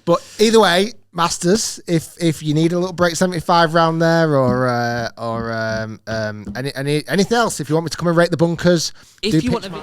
But either way, Masters, if you need a little break 75 round there or anything else, if you want me to come and rate the bunkers, If you want to be...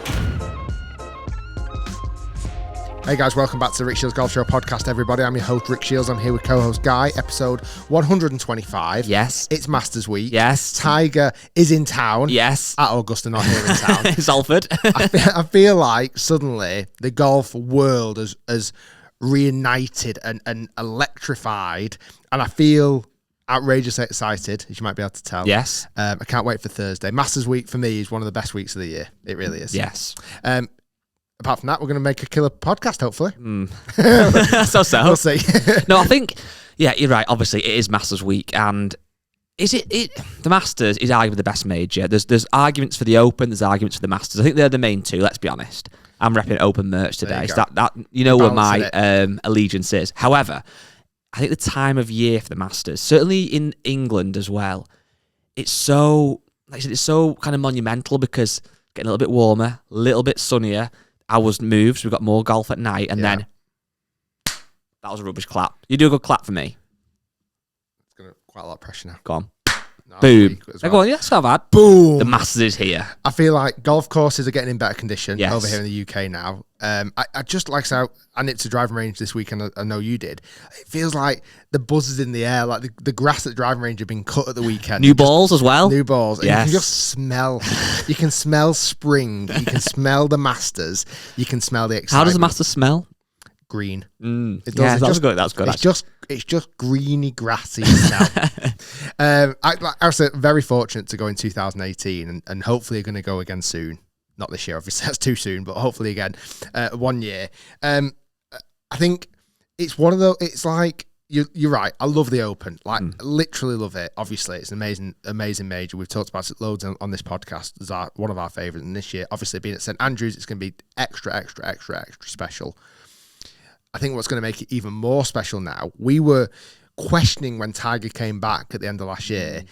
Hey guys, welcome back to the Rick Shiels Golf Show podcast, everybody. I'm your host, Rick Shiels. I'm here with co-host Guy, episode 125. Yes. It's Masters Week. Yes. Tiger is in town. Yes. At Augusta, not here in town. Salford. I feel like suddenly the golf world has reunited and electrified, and I feel outrageously excited, as you might be able to tell. Yes. I can't wait for Thursday. Masters Week for me is one of the best weeks of the year. It really is. Yes. Apart from that, we're going to make a killer podcast, hopefully. So. We'll see. No, I think, yeah, you're right. Obviously, it is Masters Week, and is it the Masters is arguably the best major. There's arguments for the Open, there's arguments for the Masters. I think they're the main two, let's be honest. I'm repping Open merch today, so that you know where my allegiance is. However, I think the time of year for the Masters, certainly in England as well, it's so, like I said, it's so kind of monumental because getting a little bit warmer, a little bit sunnier. Hours moves, we've got more golf at night, and then that was a rubbish clap. You do a good clap for me. It's got quite a lot of pressure now. Go on. No, Boom. Well. Go on, yeah, it's not bad. Boom. The Masters is here. I feel like golf courses are getting in better condition Yes. over here in the UK now. I just like how I nipped to driving range this week, and I know you did. It feels like the buzz is in the air, like the grass at the driving range have been cut at the weekend. New balls as well. New balls. And Yes. you can just smell. You can smell spring. You can smell the Masters. You can smell the excitement. How does the Masters smell? Green. It does. Yeah, It's that's just- good. That's good. It's just greeny, grassy smell. I was very fortunate to go in 2018, and hopefully going to go again soon. Not this year, obviously, that's too soon, but hopefully again 1 year. I think it's one of those. It's like you're right. I love the Open, like literally love it. Obviously, it's an amazing major. We've talked about it loads on this podcast. It's one of our favourites, and this year, obviously being at St Andrews, it's going to be extra special. I think what's going to make it even more special now, we were questioning when Tiger came back at the end of last year,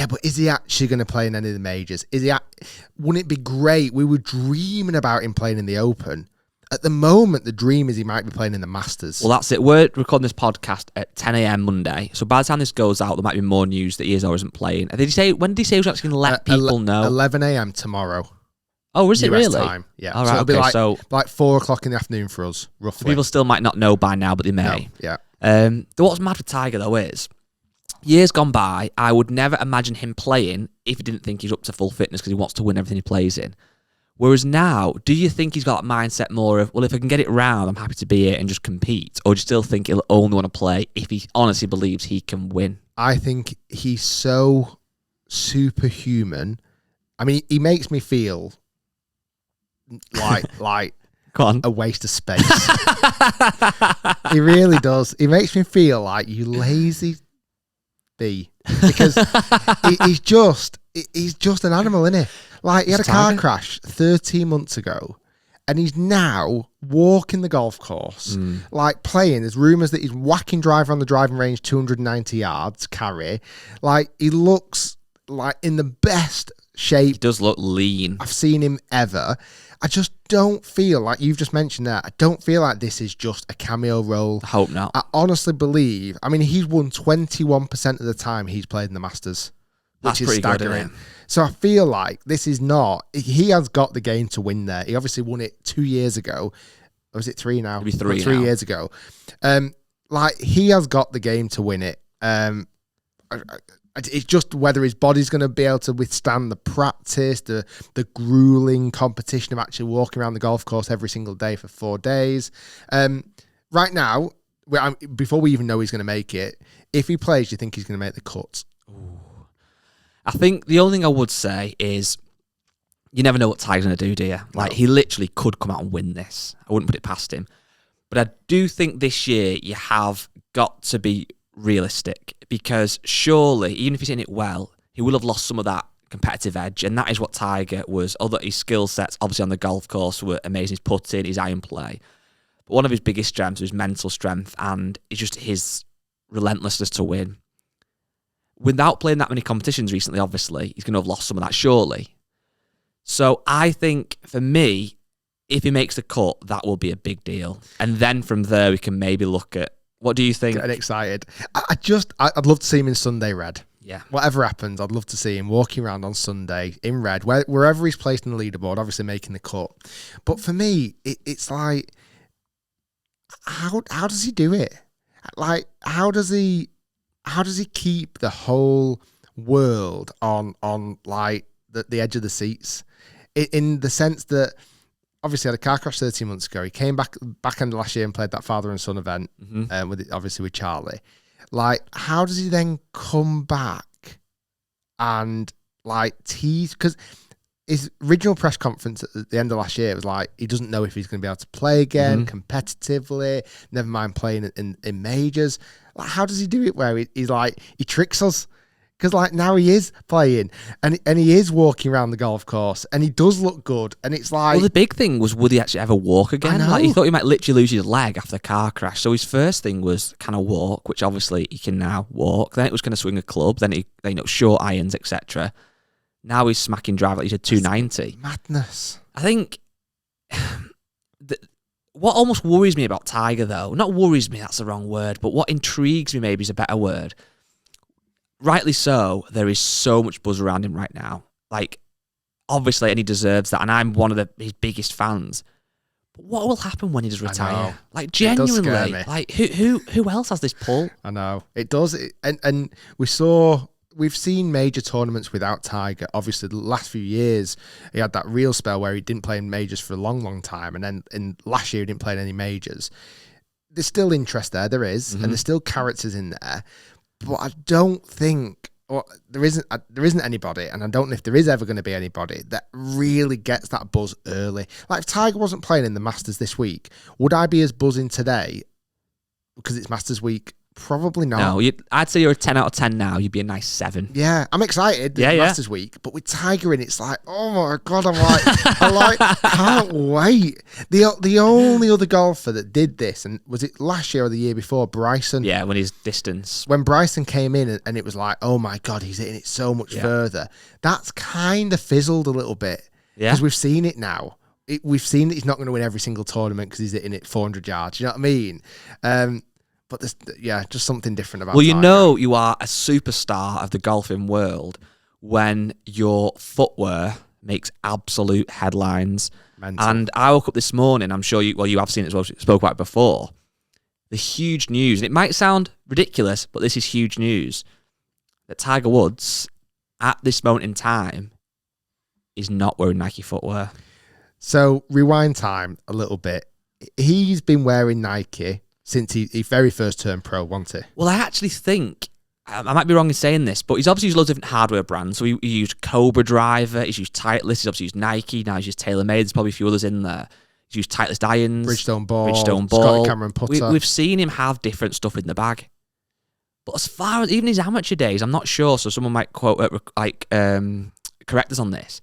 but is he actually going to play in any of the majors? Wouldn't it be great? We were dreaming about him playing in the Open. At the moment, the dream is he might be playing in the Masters. Well, that's it. We're recording this podcast at 10 a.m. Monday, so by the time this goes out, there might be more news that he is or isn't playing. When did he say he was actually going to let people know? 11 a.m. tomorrow. Oh, is it US really? time. Yeah. All So right, it'll be like 4 o'clock in the afternoon for us, roughly. People still might not know by now, but they may. No, yeah. What's mad with Tiger, though, is years gone by, I would never imagine him playing if he didn't think he's up to full fitness because he wants to win everything he plays in. Whereas now, do you think he's got that mindset more of, well, if I can get it round, I'm happy to be here and just compete? Or do you still think he'll only want to play if he honestly believes he can win? I think he's so superhuman. I mean, he makes me feel like Go on. a waste of space. He really does. He makes me feel like you lazy bee, because he's just an animal, isn't he? Like, he had a car crash 13 months ago, and he's now walking the golf course, like playing. There's rumours that he's whacking driver on the driving range 290 yards carry. Like, he looks like in the best shape. He does look lean. I've seen him ever. I just don't feel like, you've just mentioned that, I don't feel like this is just a cameo role. I hope not. I honestly believe, I mean, he's won 21% of the time he's played in the Masters, which That's is pretty staggering. good, isn't it? So I feel like this is not, he has got the game to win there. He obviously won it 2 years ago. Or is it 3 now? It'll be 3 3 now. years ago. Like, he has got the game to win it. It's just whether his body's going to be able to withstand the practice, the grueling competition of actually walking around the golf course every single day for 4 days. Right now, before we even know he's going to make it, if he plays, do you think he's going to make the cut? I think the only thing I would say is you never know what Tiger's going to do you? Like, he literally could come out and win this. I wouldn't put it past him. But I do think this year you have got to be realistic, because surely, even if he's in it well, he will have lost some of that competitive edge, and that is what Tiger was. Although his skill sets, obviously on the golf course, were amazing, his putting, his iron play, but one of his biggest strengths was mental strength, and it's just his relentlessness to win. Without playing that many competitions recently, obviously, he's going to have lost some of that, surely. So I think, for me, if he makes the cut, that will be a big deal. And then from there, we can maybe look at What do you think? Getting excited. I'd love to see him in Sunday red. Yeah. Whatever happens, I'd love to see him walking around on Sunday in red, wherever he's placed in the leaderboard, obviously making the cut. But for me, it's like, how does he do it? Like, how does he keep the whole world on like the edge of the seats? In the sense that, obviously, had a car crash 13 months ago. He came back end of last year and played that father and son event, with Charlie. Like, how does he then come back and like tease? Because his original press conference at the end of last year was like, he doesn't know if he's going to be able to play again competitively, never mind playing in majors. Like, how does he do it where he's like, he tricks us? Because like now he is playing and he is walking around the golf course and he does look good. And it's like... Well, the big thing was, would he actually ever walk again? Like, he thought he might literally lose his leg after the car crash. So his first thing was, can I walk? Which obviously he can now walk. Then it was, can I swing a club? Then short irons, etc. Now he's smacking drive like he's a 290. Madness. I think what almost worries me about Tiger, though, not worries me, that's the wrong word, but what intrigues me maybe is a better word. Rightly so, there is so much buzz around him right now. Like, obviously, and he deserves that, and I'm one of his biggest fans. But what will happen when he does retire? Like, genuinely, like who else has this pull? I know it does, and we've seen major tournaments without Tiger. Obviously, the last few years he had that real spell where he didn't play in majors for a long time, and then in last year he didn't play in any majors. There's still interest there and there's still characters in there. But I don't think, or there isn't anybody, and I don't know if there is ever going to be anybody that really gets that buzz early. Like, if Tiger wasn't playing in the Masters this week, would I be as buzzing today because it's Masters week? Probably not. No, I'd say you're a 10 out of 10 now. You'd be a nice 7. Yeah, I'm excited. It's Masters week, but with Tiger in, it's like, oh my God, can't wait. The only other golfer that did this, and was it last year or the year before, Bryson? Yeah, when his distance. When Bryson came in and it was like, oh my God, he's hitting it so much further. That's kind of fizzled a little bit. Yeah. Because we've seen it now. We've seen that he's not going to win every single tournament because he's hitting it 400 yards. You know what I mean? But there's, just something different about it. Well, you know you are a superstar of the golfing world when your footwear makes absolute headlines. Mental. And I woke up this morning, I'm sure you have seen it as well, spoke about it before, the huge news, and it might sound ridiculous, but this is huge news, that Tiger Woods, at this moment in time, is not wearing Nike footwear. So, rewind time a little bit. He's been wearing Nike since he very first turned pro, wasn't he? Well, I actually think, I might be wrong in saying this, but he's obviously used loads of different hardware brands. So he used Cobra Driver, he's used Titleist, he's obviously used Nike, now he's used TaylorMade, there's probably a few others in there. He's used Titleist irons, Bridgestone ball, Scotty Cameron putter. We've seen him have different stuff in the bag. But as far as even his amateur days, I'm not sure, so someone might quote correct us on this.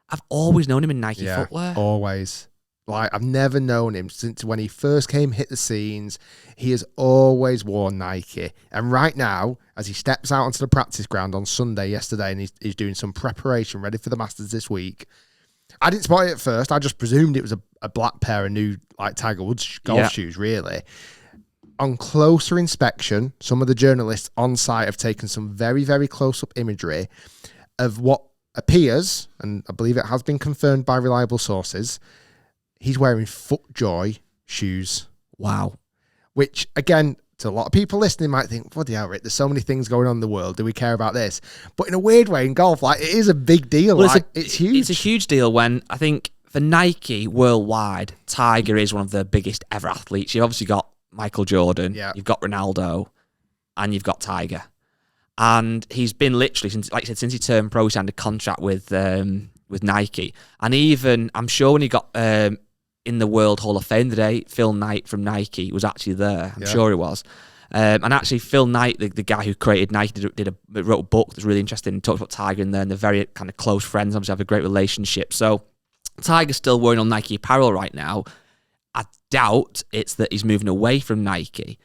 I've always known him in Nike footwear. Always. Like, I've never known him since when he first hit the scenes. He has always worn Nike. And right now, as he steps out onto the practice ground on Sunday yesterday, and he's doing some preparation ready for the Masters this week, I didn't spot it at first. I just presumed it was a black pair of new, like, Tiger Woods golf shoes, really. On closer inspection, some of the journalists on site have taken some very, very close-up imagery of what appears, and I believe it has been confirmed by reliable sources, he's wearing FootJoy shoes. Wow. Which, again, to a lot of people listening might think, bloody hell, Rick, there's so many things going on in the world. Do we care about this? But in a weird way, in golf, like, it is a big deal. Well, it's huge. It's a huge deal when, I think, for Nike worldwide, Tiger is one of the biggest ever athletes. You've obviously got Michael Jordan, you've got Ronaldo, and you've got Tiger. And he's been literally, since, like I said, since he turned pro, he signed a contract with Nike. And even, I'm sure when he got in the World Hall of Fame today, Phil Knight from Nike was actually there. I'm sure he was. And actually, Phil Knight, the guy who created Nike, wrote a book that's really interesting and talked about Tiger in there, and they're very kind of close friends, obviously have a great relationship. So Tiger's still wearing on Nike apparel right now. I doubt it's that he's moving away from Nike.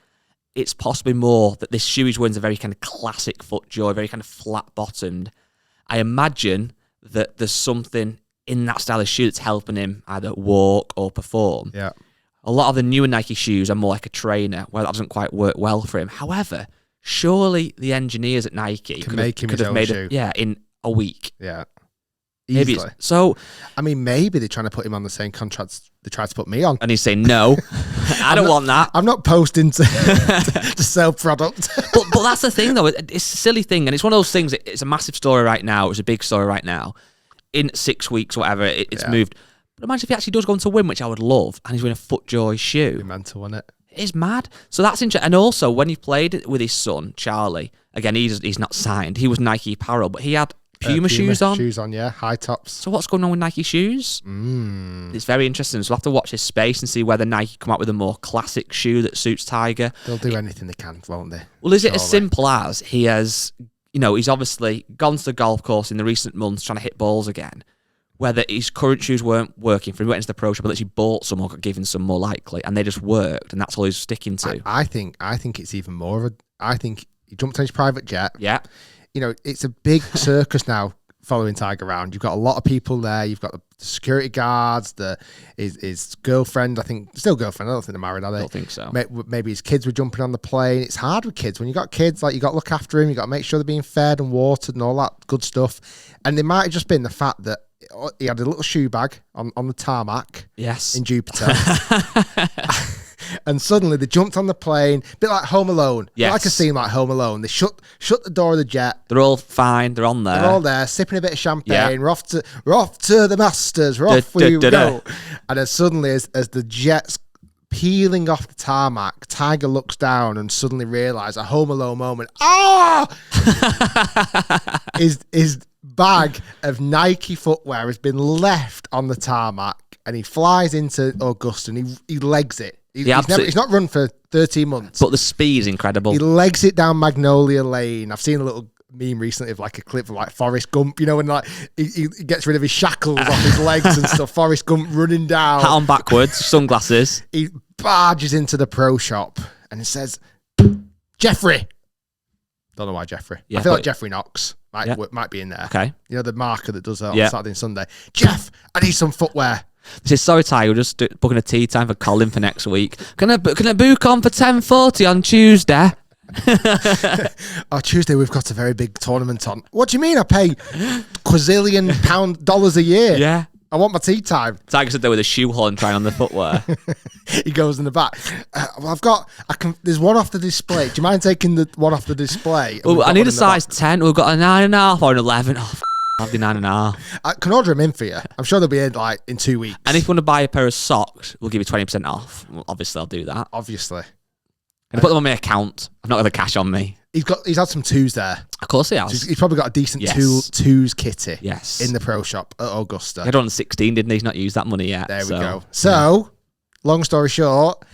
It's possibly more that this shoe he's wearing is a very kind of classic FootJoy, very kind of flat-bottomed. I imagine that there's something in that style of shoe that's helping him either walk or perform. Yeah. A lot of the newer Nike shoes are more like a trainer, where that doesn't quite work well for him. However, surely the engineers at Nike Can make him his own shoe. in a week. Yeah. Maybe Easily. so. I mean, maybe they're trying to put him on the same contracts they tried to put me on. And he's saying, no, I don't want that. I'm not posting to sell product. but that's the thing, though. It's a silly thing. And it's one of those things, it's a massive story right now. It's a big story right now. In 6 weeks, whatever, it's moved. But imagine if he actually does go on to win, which I would love, and he's wearing a FootJoy shoe. It'd be mental, wouldn't it? It is mad. So that's interesting. And also, when he played with his son, Charlie, again, he's not signed. He was Nike apparel, but he had Puma shoes on. Shoes on, yeah. High tops. So what's going on with Nike shoes? It's very interesting. So we'll have to watch this space and see whether Nike come out with a more classic shoe that suits Tiger. They'll do anything they can, won't they? Well, is it as simple as he has, he's obviously gone to the golf course in the recent months trying to hit balls again. Whether his current shoes weren't working for him, he went into the pro shop, but actually bought some or got given some more likely, and they just worked, and that's all he's sticking to. I think it's even more of a. I think he jumped on his private jet. Yeah. It's a big circus now following Tiger around. You've got a lot of people there. You've got the security guards, his girlfriend, I think, still girlfriend. I don't think they're married, are they? I don't think so. Maybe his kids were jumping on the plane. It's hard with kids. When you got kids, like, you got to look after him. You got to make sure they're being fed and watered and all that good stuff. And it might have just been the fact that he had a little shoe bag on the tarmac. Yes. In Jupiter. And suddenly they jumped on the plane, a bit like Home Alone. Yes. Like a scene like Home Alone. They shut the door of the jet. They're all fine. They're on there. They're all there, sipping a bit of champagne. Yeah. We're off to the Masters. We're off we go. And then suddenly, as the jet's peeling off the tarmac, Tiger looks down and suddenly realises a Home Alone moment. His bag of Nike footwear has been left on the tarmac, and he flies into Augusta and he legs it. He's not run for 13 months. But the speed is incredible. He legs it down Magnolia Lane. I've seen a little meme recently of like a clip of like Forrest Gump, when like he gets rid of his shackles off his legs and stuff. Forrest Gump running down. Hat on backwards, sunglasses. He barges into the pro shop and it says, Jeffrey. Don't know why Jeffrey. Yeah, I feel like Jeffrey Knox might be in there. Okay. The marker that does that on Saturday and Sunday. Jeff, I need some footwear. This is sorry, Tiger. We're just booking a tea time for Colin for next week. Can I book on for 10:40 on Tuesday? Tuesday we've got a very big tournament on. What do you mean? I pay quadrillion dollars a year. Yeah. I want my tea time. Tiger stood there with a shoehorn trying on the footwear. He goes in the back. There's one off the display. Do you mind taking the one off the display? Well, I need a size 10. We've got a 9.5 or an 11. Oh, I'll do 9.5. I can order them in for you. I'm sure they'll be in in 2 weeks. And if you want to buy a pair of socks, we'll give you 20% off. Well, obviously, I'll do that. Obviously. And put them on my account. I've not got the cash on me. He's had some twos there. Of course he has. So he's probably got a decent twos kitty. Yes. In the pro shop at Augusta. He had on 16, didn't he? He's not used that money yet. There we go. So, long story short,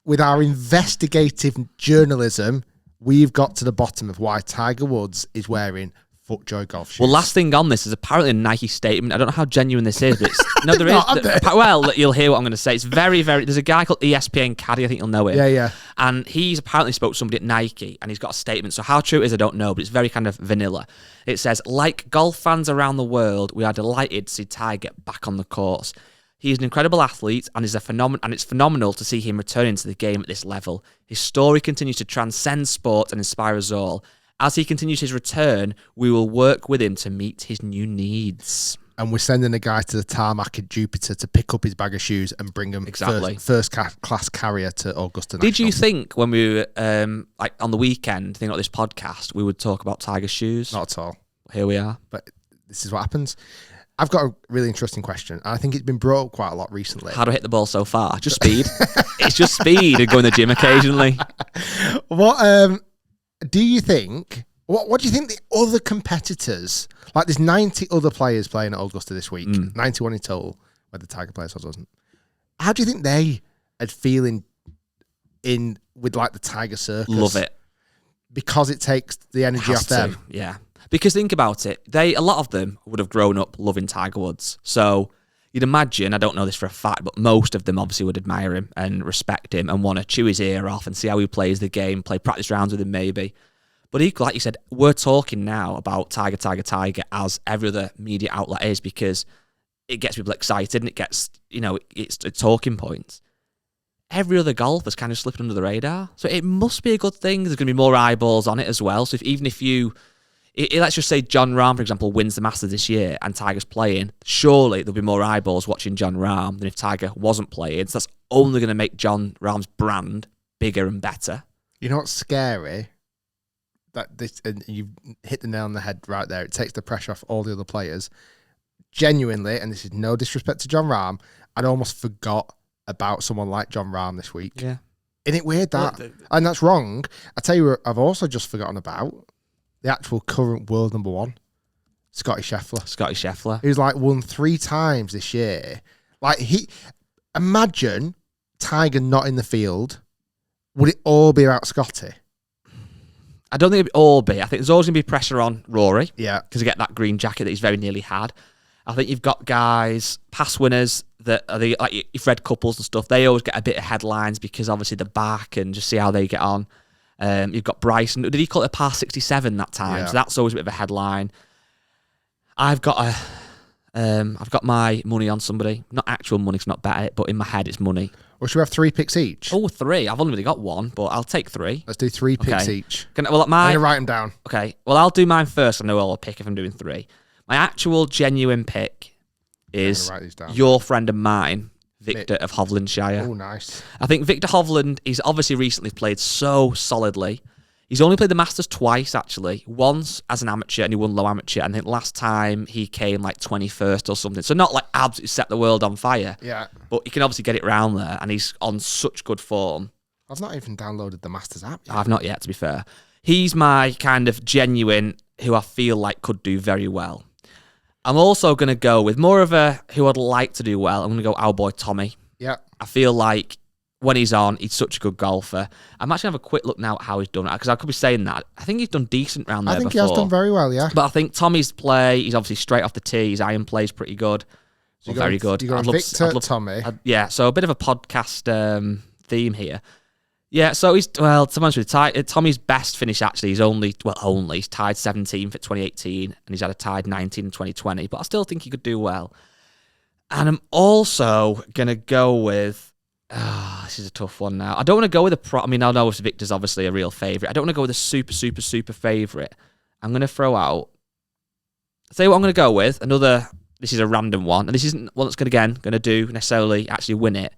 with our investigative journalism, we've got to the bottom of why Tiger Woods is wearing FootJoy golf shoes. Well, last thing on this is apparently a Nike statement. I don't know how genuine this is, but no, there is. Well, you'll hear what I'm going to say. It's very, very. There's a guy called ESPN Caddy. I think you'll know him. Yeah. And he's apparently spoke to somebody at Nike, and he's got a statement. So how true it is, I don't know, but it's very kind of vanilla. It says, like golf fans around the world, we are delighted to see Tiger back on the course. He is an incredible athlete and is a phenomenon, and it's phenomenal to see him returning to the game at this level. His story continues to transcend sport and inspire us all. As he continues his return, we will work with him to meet his new needs. And we're sending a guy to the tarmac at Jupiter to pick up his bag of shoes and bring him first class carrier to Augusta National. Did you think when we were on the weekend, thinking about this podcast, we would talk about Tiger's shoes? Not at all. Here we are. But this is what happens. I've got a really interesting question, and I think it's been brought up quite a lot recently. How do I hit the ball so far? Just speed. It's just speed and go in the gym occasionally. What do you think? What do you think the other competitors, like there's 90 other players playing at Augusta this week, 91 in total, where the Tiger players wasn't. How do you think they are feeling in with like the Tiger circus? Love it. Because it takes the energy off them. Yeah. Because think about it, a lot of them would have grown up loving Tiger Woods. So you'd imagine, I don't know this for a fact, but most of them obviously would admire him and respect him and want to chew his ear off and see how he plays the game, play practice rounds with him maybe. But equally, like you said, we're talking now about Tiger as every other media outlet is, because it gets people excited and it gets, it's a talking point. every other golfer's kind of slipping under the radar. So it must be a good thing. There's going to be more eyeballs on it as well. So even if you, let's just say Jon Rahm, for example, wins the Masters this year and Tiger's playing, surely there'll be more eyeballs watching Jon Rahm than if Tiger wasn't playing. So that's only going to make Jon Rahm's brand bigger and better. You know what's scary? That this, and you hit the nail on the head right there. It takes the pressure off all the other players. Genuinely, and this is no disrespect to Jon Rahm, I'd almost forgot about someone like Jon Rahm this week. Yeah. Isn't it weird that? And that's wrong. I tell you what, I've also just forgotten about the actual current world number one, Scotty Scheffler. Who's like won 3 times this year. Like imagine Tiger not in the field. Would it all be about Scotty? I don't think it'd all be. I think there's always going to be pressure on Rory. Yeah. Because you get that green jacket that he's very nearly had. I think you've got guys, past winners, that are like you've read couples and stuff. They always get a bit of headlines because obviously they're back and just see how they get on. You've got Bryson. Did he call it a par 67 that time? Yeah. So that's always a bit of a headline. I've got my money on somebody. Not actual money, 'cause I'm not bet at it, but in my head it's money. Or should we have 3 picks each? Oh, 3. I've only really got 1, but I'll take 3. Let's do 3 picks each. I'm going to write them down. Okay. Well, I'll do mine first. I know I'll pick if I'm doing 3. My actual genuine pick is your friend and mine, Victor of Hovlandshire. Oh, nice. I think Victor Hovland, he's obviously recently played so solidly. He's only played the Masters twice, actually. Once as an amateur, and he won low amateur. And I think last time he came like 21st or something. So not like absolutely set the world on fire. Yeah. But he can obviously get it round there, and he's on such good form. I've not even downloaded the Masters app yet. I've not yet, to be fair. He's my kind of genuine who I feel like could do very well. I'm also going to go with more of a who I'd like to do well. I'm going to go our boy Tommy. Yeah. I feel like when he's on, he's such a good golfer. I'm actually going to have a quick look now at how he's done it, because I could be saying that. I think he's done decent round there before. I think he has done very well, yeah. But I think Tommy's play, he's obviously straight off the tee. His iron play is pretty good. So very good. You got Victor, Tommy. Yeah, so a bit of a podcast theme here. Yeah, so he's, well, to be honest with you, Tommy's best finish actually is he's tied 17th at 2018, and he's had a tied 19 in 2020, but I still think he could do well. And I'm also going to go with, this is a tough one now. I don't want to go with I know Victor's obviously a real favourite. I don't want to go with a super, super, super favourite. I'm going to throw out, I'll tell you what I'm going to go with, this is a random one, and this isn't one that's going to do necessarily actually win it.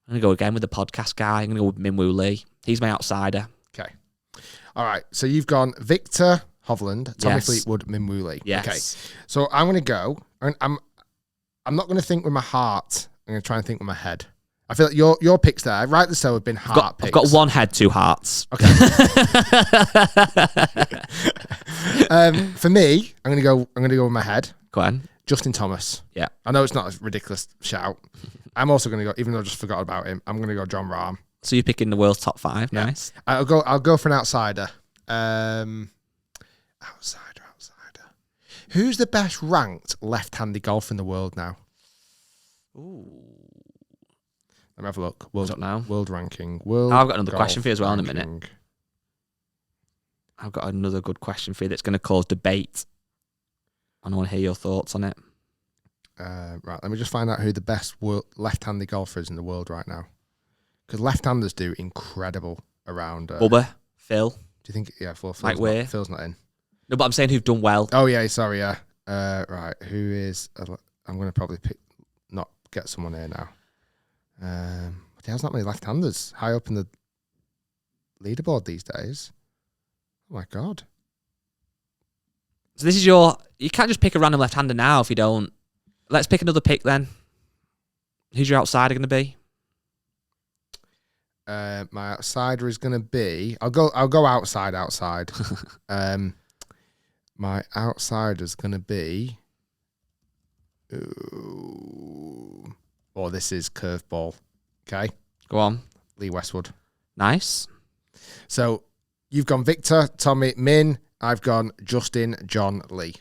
I'm going to go again with the podcast guy. I'm going to go with Min-Woo Lee. He's my outsider. Okay. All right. So you've gone Victor Hovland, Tommy Fleetwood, Min-Woo Lee. Yes. Okay. So I'm going to go. I'm not going to think with my heart. I'm going to try and think with my head. I feel like your picks there, rightly so, have been heart picks. I've got 1 head, 2 hearts. Okay. For me, I'm going to go with my head. Go on. Justin Thomas. Yeah. I know it's not a ridiculous shout. I'm also going to go, even though I just forgot about him, I'm going to go Jon Rahm. So you're picking the world's top 5. Yeah. Nice. I'll go for an outsider. Outsider. Who's the best ranked left-handed golfer in the world now? Ooh. Let me have a look. World ranking. I've got another question for you as well in a minute. I've got another good question for you that's going to cause debate. I want to hear your thoughts on it. Right, let me just find out who the best left-handed golfer is in the world right now. Because left-handers do incredible around. Bubba, Phil. Do you think? Yeah, Phil's not in. No, but I'm saying who've done well. Oh yeah, sorry, yeah. Right, who is? I'm going to probably not get someone here now. There's not many left-handers high up in the leaderboard these days. Oh my god. So this is you can't just pick a random left-hander now if you don't. Let's pick another pick then. Who's your outsider going to be? My outsider is going to be. I'll go outside. My outsider is going to be. This is curveball. Okay, go on. Lee Westwood. Nice. So you've gone Victor, Tommy, Min. I've gone Justin, John, Lee.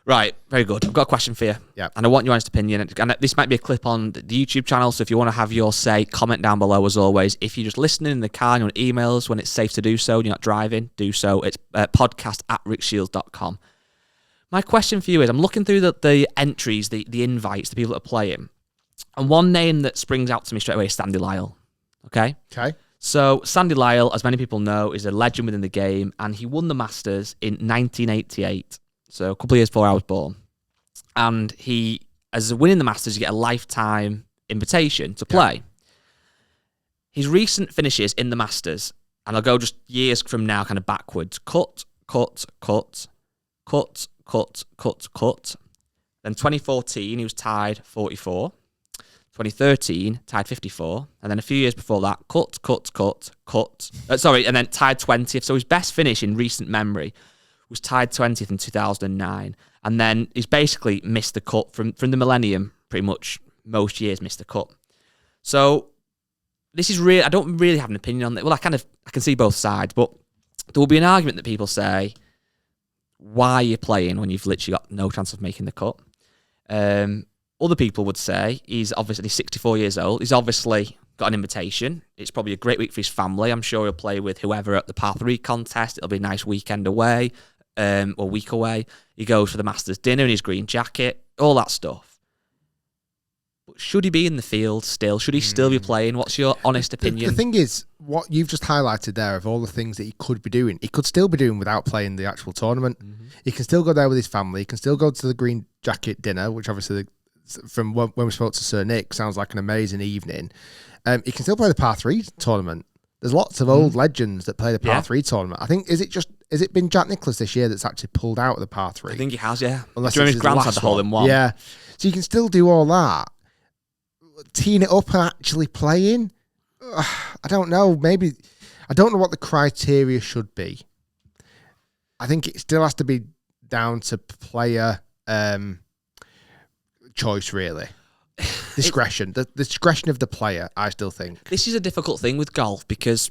Right, very good. I've got a question for you. Yeah. And I want your honest opinion. And this might be a clip on the YouTube channel, so if you want to have your say, comment down below as always. If you're just listening in the car and you want to email us when it's safe to do so, and you're not driving, do so. It's podcast@rickshiels.com. My question for you is, I'm looking through the entries, the invites, the people that are playing, and one name that springs out to me straight away is Sandy Lyle. Okay? Okay. So Sandy Lyle, as many people know, is a legend within the game, and he won the Masters in 1988, so a couple of years before I was born. And he, as winning the Masters, you get a lifetime invitation to play. Yeah. His recent finishes in the Masters, and I'll go just years from now, kind of backwards. Cut. Then 2014, he was tied 44. 2013, tied 54. And then a few years before that, and then tied 20th. So his best finish in recent memory was tied 20th in 2009. And then he's basically missed the cut from the millennium, pretty much most years missed the cut. So this is really, I don't really have an opinion on it. Well, I can see both sides, but there will be an argument that people say, why are you playing when you've literally got no chance of making the cut? Other people would say he's obviously 64 years old. He's obviously got an invitation. It's probably a great week for his family. I'm sure he'll play with whoever at the par 3 contest. It'll be a nice weekend away, or week away. He goes for the Masters dinner in his green jacket, all that stuff. But should he be in the field still? Should he still be playing? What's your honest opinion? The thing is, what you've just highlighted there of all the things that he could be doing, he could still be doing without playing the actual tournament. Mm-hmm. He can still go there with his family. He can still go to the green jacket dinner, which obviously, from when we spoke to Sir Nick, sounds like an amazing evening. He can still play the par 3 tournament. There's lots of old legends that play the par 3 tournament. I think, is it been Jack Nicklaus this year that's actually pulled out of the par 3? I think he has, yeah. Unless his grandson had the hole in one. Yeah. So you can still do all that. Teeing it up and actually playing, I don't know. Maybe I don't know what the criteria should be. I think it still has to be down to player choice, really. Discretion, the discretion of the player. I still think this is a difficult thing with golf because,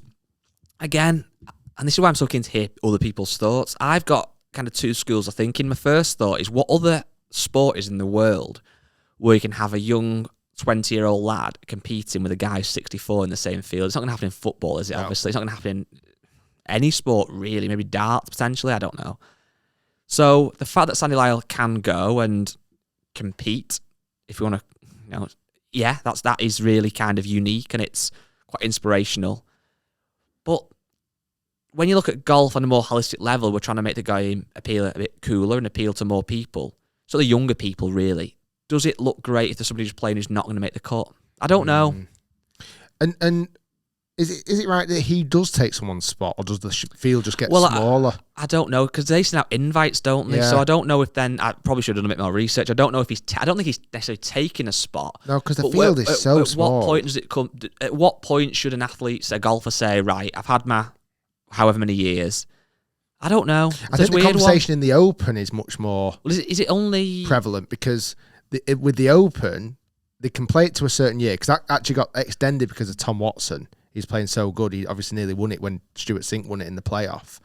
again, and this is why I'm so keen to hear other people's thoughts. I've got kind of two schools of thinking. My first thought is, what other sport is in the world where you can have a young 20-year-old lad competing with a guy who's 64 in the same field? It's not going to happen in football, is it? No. Obviously, it's not going to happen in any sport, really. Maybe darts, potentially. I don't know. So the fact that Sandy Lyle can go and compete, if you want to, that is really kind of unique and it's quite inspirational. But when you look at golf on a more holistic level, we're trying to make the game appeal a bit cooler and appeal to more people. So the younger people, really. Does it look great if there's somebody who's playing who's not going to make the cut? I don't know. And is it right that he does take someone's spot, or does the field just get smaller? I don't know, because they send out invites, don't they? Yeah. So I don't know if then I probably should have done a bit more research. I don't know if I don't think he's necessarily taking a spot. No, because the field is so small. What point does it come? At what point should an athlete, a golfer, say, right, I've had my however many years? I don't know. I think the conversation in the Open is much more. Well, is it only prevalent because with the Open, they can play it to a certain year, because that actually got extended because of Tom Watson. He's playing so good. He obviously nearly won it when Stuart Sink won it in the playoff.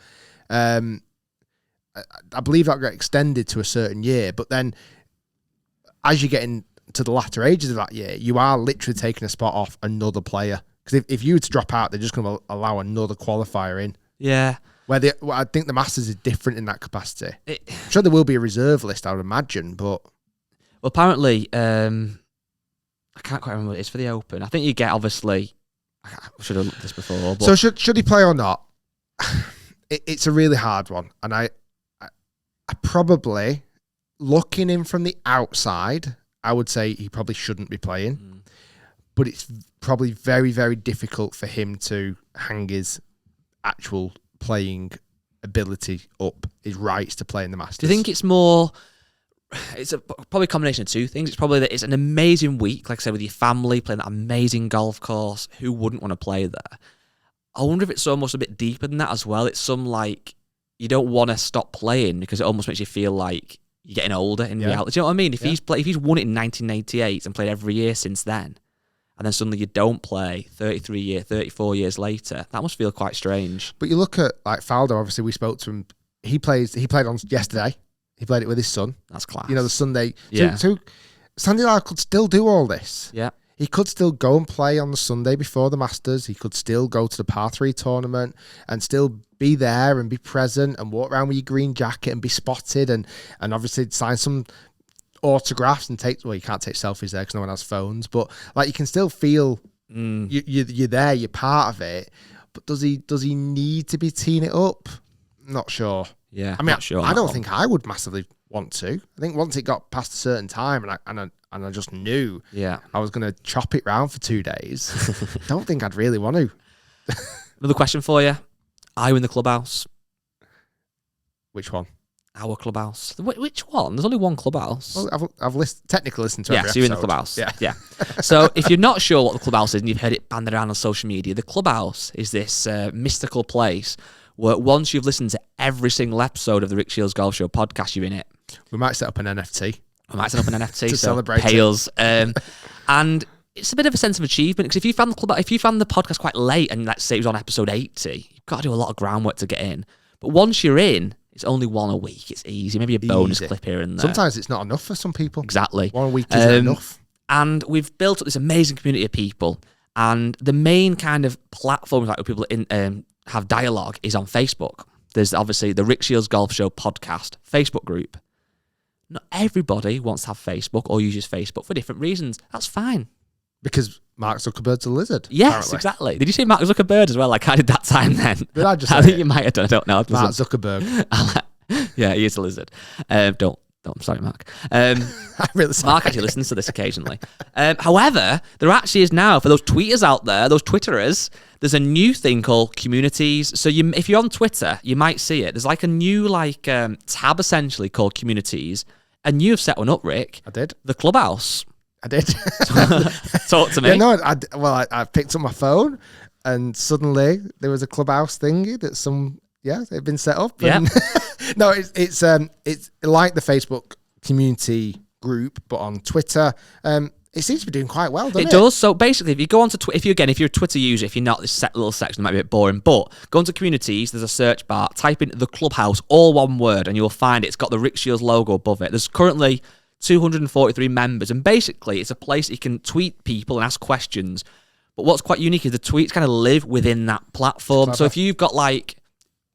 I believe that got extended to a certain year, but then as you get into the latter ages of that year, you are literally taking a spot off another player. Because if you were to drop out, they're just going to allow another qualifier in. Yeah. I think the Masters is different in that capacity. I'm sure there will be a reserve list, I would imagine, but... Well, apparently, I can't quite remember what it is for the Open. I think you get, obviously... I should have looked at this before. But... So should he play or not? It's a really hard one. And I probably, looking in from the outside, I would say he probably shouldn't be playing. Mm. But it's probably very, very difficult for him to hang his actual playing ability up, his rights to play in the Masters. Do you think it's more... It's probably a combination of two things. It's probably that it's an amazing week, like I said, with your family, playing that amazing golf course. Who wouldn't want to play there? I wonder if it's almost a bit deeper than that as well. It's some like, you don't want to stop playing because it almost makes you feel like you're getting older in reality. Do you know what I mean? If he's won it in 1988 and played every year since then, and then suddenly you don't play 34 years later, that must feel quite strange. But you look at like Faldo, obviously we spoke to him. He played on yesterday. He played it with his son. That's class. You know, the Sunday. Yeah. So Sandy Lyle could still do all this. Yeah. He could still go and play on the Sunday before the Masters. He could still go to the par 3 tournament and still be there and be present and walk around with your green jacket and be spotted and obviously sign some autographs and take... Well, you can't take selfies there because no one has phones. But like, you can still feel You're there, you're part of it. But does he need to be teeing it up? Not sure. Yeah, I mean, not sure. I don't think I would massively want to. I think once it got past a certain time, and I just knew I was going to chop it round for 2 days, don't think I'd really want to. Another question for you. Are you in the clubhouse? Which one? Our clubhouse. Which one? There's only one clubhouse. Well, I've technically listened to every so you're in the episode. clubhouse. Yeah. So if you're not sure what the clubhouse is and you've heard it banded around on social media, the clubhouse is this mystical place where once you've listened to every single episode of the Rick Shiels Golf Show podcast, you're in it. We might set up an NFT. We might set up an NFT to celebrate Pales. And it's a bit of a sense of achievement because if you found the podcast quite late and let's say it was on episode 80, you've got to do a lot of groundwork to get in. But once you're in, it's only one a week. It's easy. Maybe a bonus clip here and there. Sometimes it's not enough for some people. Exactly. One a week isn't enough. And we've built up this amazing community of people. And the main kind of platforms like where people have dialogue is on Facebook. There's obviously the Rick Shiels Golf Show podcast Facebook group. Not everybody wants to have Facebook or uses Facebook for different reasons. That's fine. Because Mark Zuckerberg's a lizard. Yes, apparently. Exactly. Did you say Mark Zuckerberg as well? Like I did that time then. Did I just I think you might have done. I don't know. Mark Zuckerberg. Yeah, he is a lizard. Don't. I'm sorry, Mark. Really sorry. Mark actually listens to this occasionally. However, there actually is now, for those tweeters out there, those Twitterers, there's a new thing called communities. So if you're on Twitter, you might see it. There's like a new tab essentially called communities. And you have set one up, Rick. I did. The Clubhouse. I did. Talk to me. Yeah, no, I picked up my phone and suddenly there was a Clubhouse thingy that it had been set up. And no, it's like the Facebook community group, but on Twitter. It seems to be doing quite well, doesn't it? It does. So basically, if you go onto Twitter, if you're a Twitter user, if you're not, this little section might be a bit boring, but go into communities, there's a search bar, type in the Clubhouse, all one word, and you'll find it's got the Rick Shiels logo above it. There's currently 243 members, and basically it's a place you can tweet people and ask questions. But what's quite unique is the tweets kind of live within that platform. So if you've got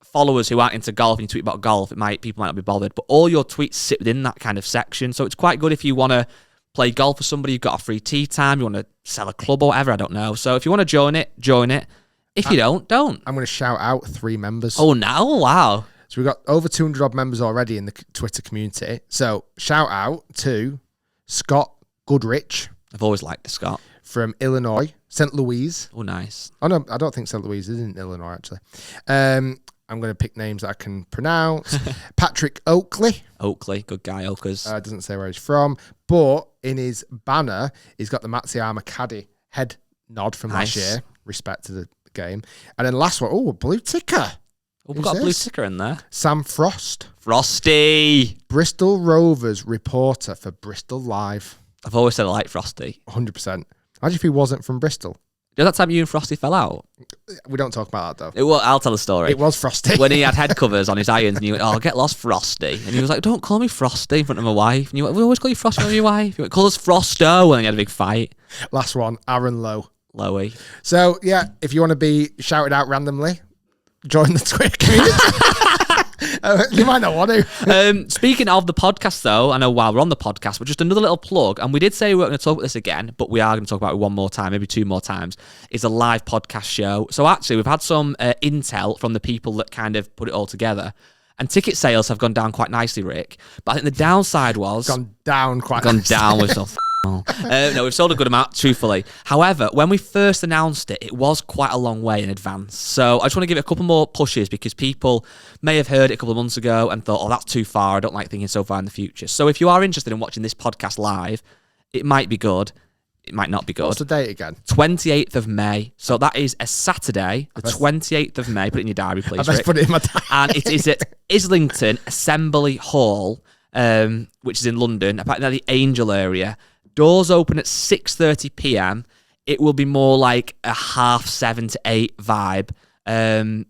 followers who aren't into golf and you tweet about golf, people might not be bothered, but all your tweets sit within that kind of section. So it's quite good if you want to play golf with somebody, you've got a free tee time, you want to sell a club or whatever, I don't know. So if you want to join it, join it. If you don't. I'm going to shout out 3 members. Oh, now? Wow. So we've got over 200 odd members already in the Twitter community. So shout out to Scott Goodrich. I've always liked Scott. From Illinois, St. Louis. Oh, nice. Oh, no, I don't think St. Louis is in Illinois, actually. I'm going to pick names that I can pronounce. Patrick Oakley. Oakley, good guy, Oakers. Doesn't say where he's from, but in his banner, he's got the Matsuyama Caddy head nod from last year. Respect to the game. And then last one, a blue ticker. Oh, we've got a blue ticker in there. Sam Frost. Frosty. Bristol Rovers reporter for Bristol Live. I've always said I like Frosty. 100%. Imagine if he wasn't from Bristol. You know that time you and Frosty fell out? We don't talk about that, though. I'll tell the story. It was Frosty. When he had head covers on his irons and you went, get lost, Frosty. And he was like, don't call me Frosty in front of my wife. And you went, we always call you Frosty when you're your wife. You went, call us Frosto. And then you had a big fight. Last one, Aaron Lowe. Lowy. So, yeah, if you want to be shouted out randomly, join the Twitter community. You might not want to. Speaking of the podcast, though, I know while we're on the podcast, but just another little plug, and we did say we weren't going to talk about this again, but we are going to talk about it one more time, maybe 2 more times, is a live podcast show. So actually, we've had some intel from the people that kind of put it all together, and ticket sales have gone down quite nicely, Rick. But I think the downside was... Gone down with some... No, we've sold a good amount, truthfully. However, when we first announced it, it was quite a long way in advance. So I just want to give it a couple more pushes because people may have heard it a couple of months ago and thought, that's too far. I don't like thinking so far in the future. So if you are interested in watching this podcast live, it might be good. It might not be good. What's the date again? 28th of May. So that is a Saturday, the 28th of May. Put it in your diary, please, I best put it in my diary. And it is at Islington Assembly Hall, which is in London, apparently the Angel area. Doors open at 6:30 p.m. It will be more like a 7:30 to 8 vibe. And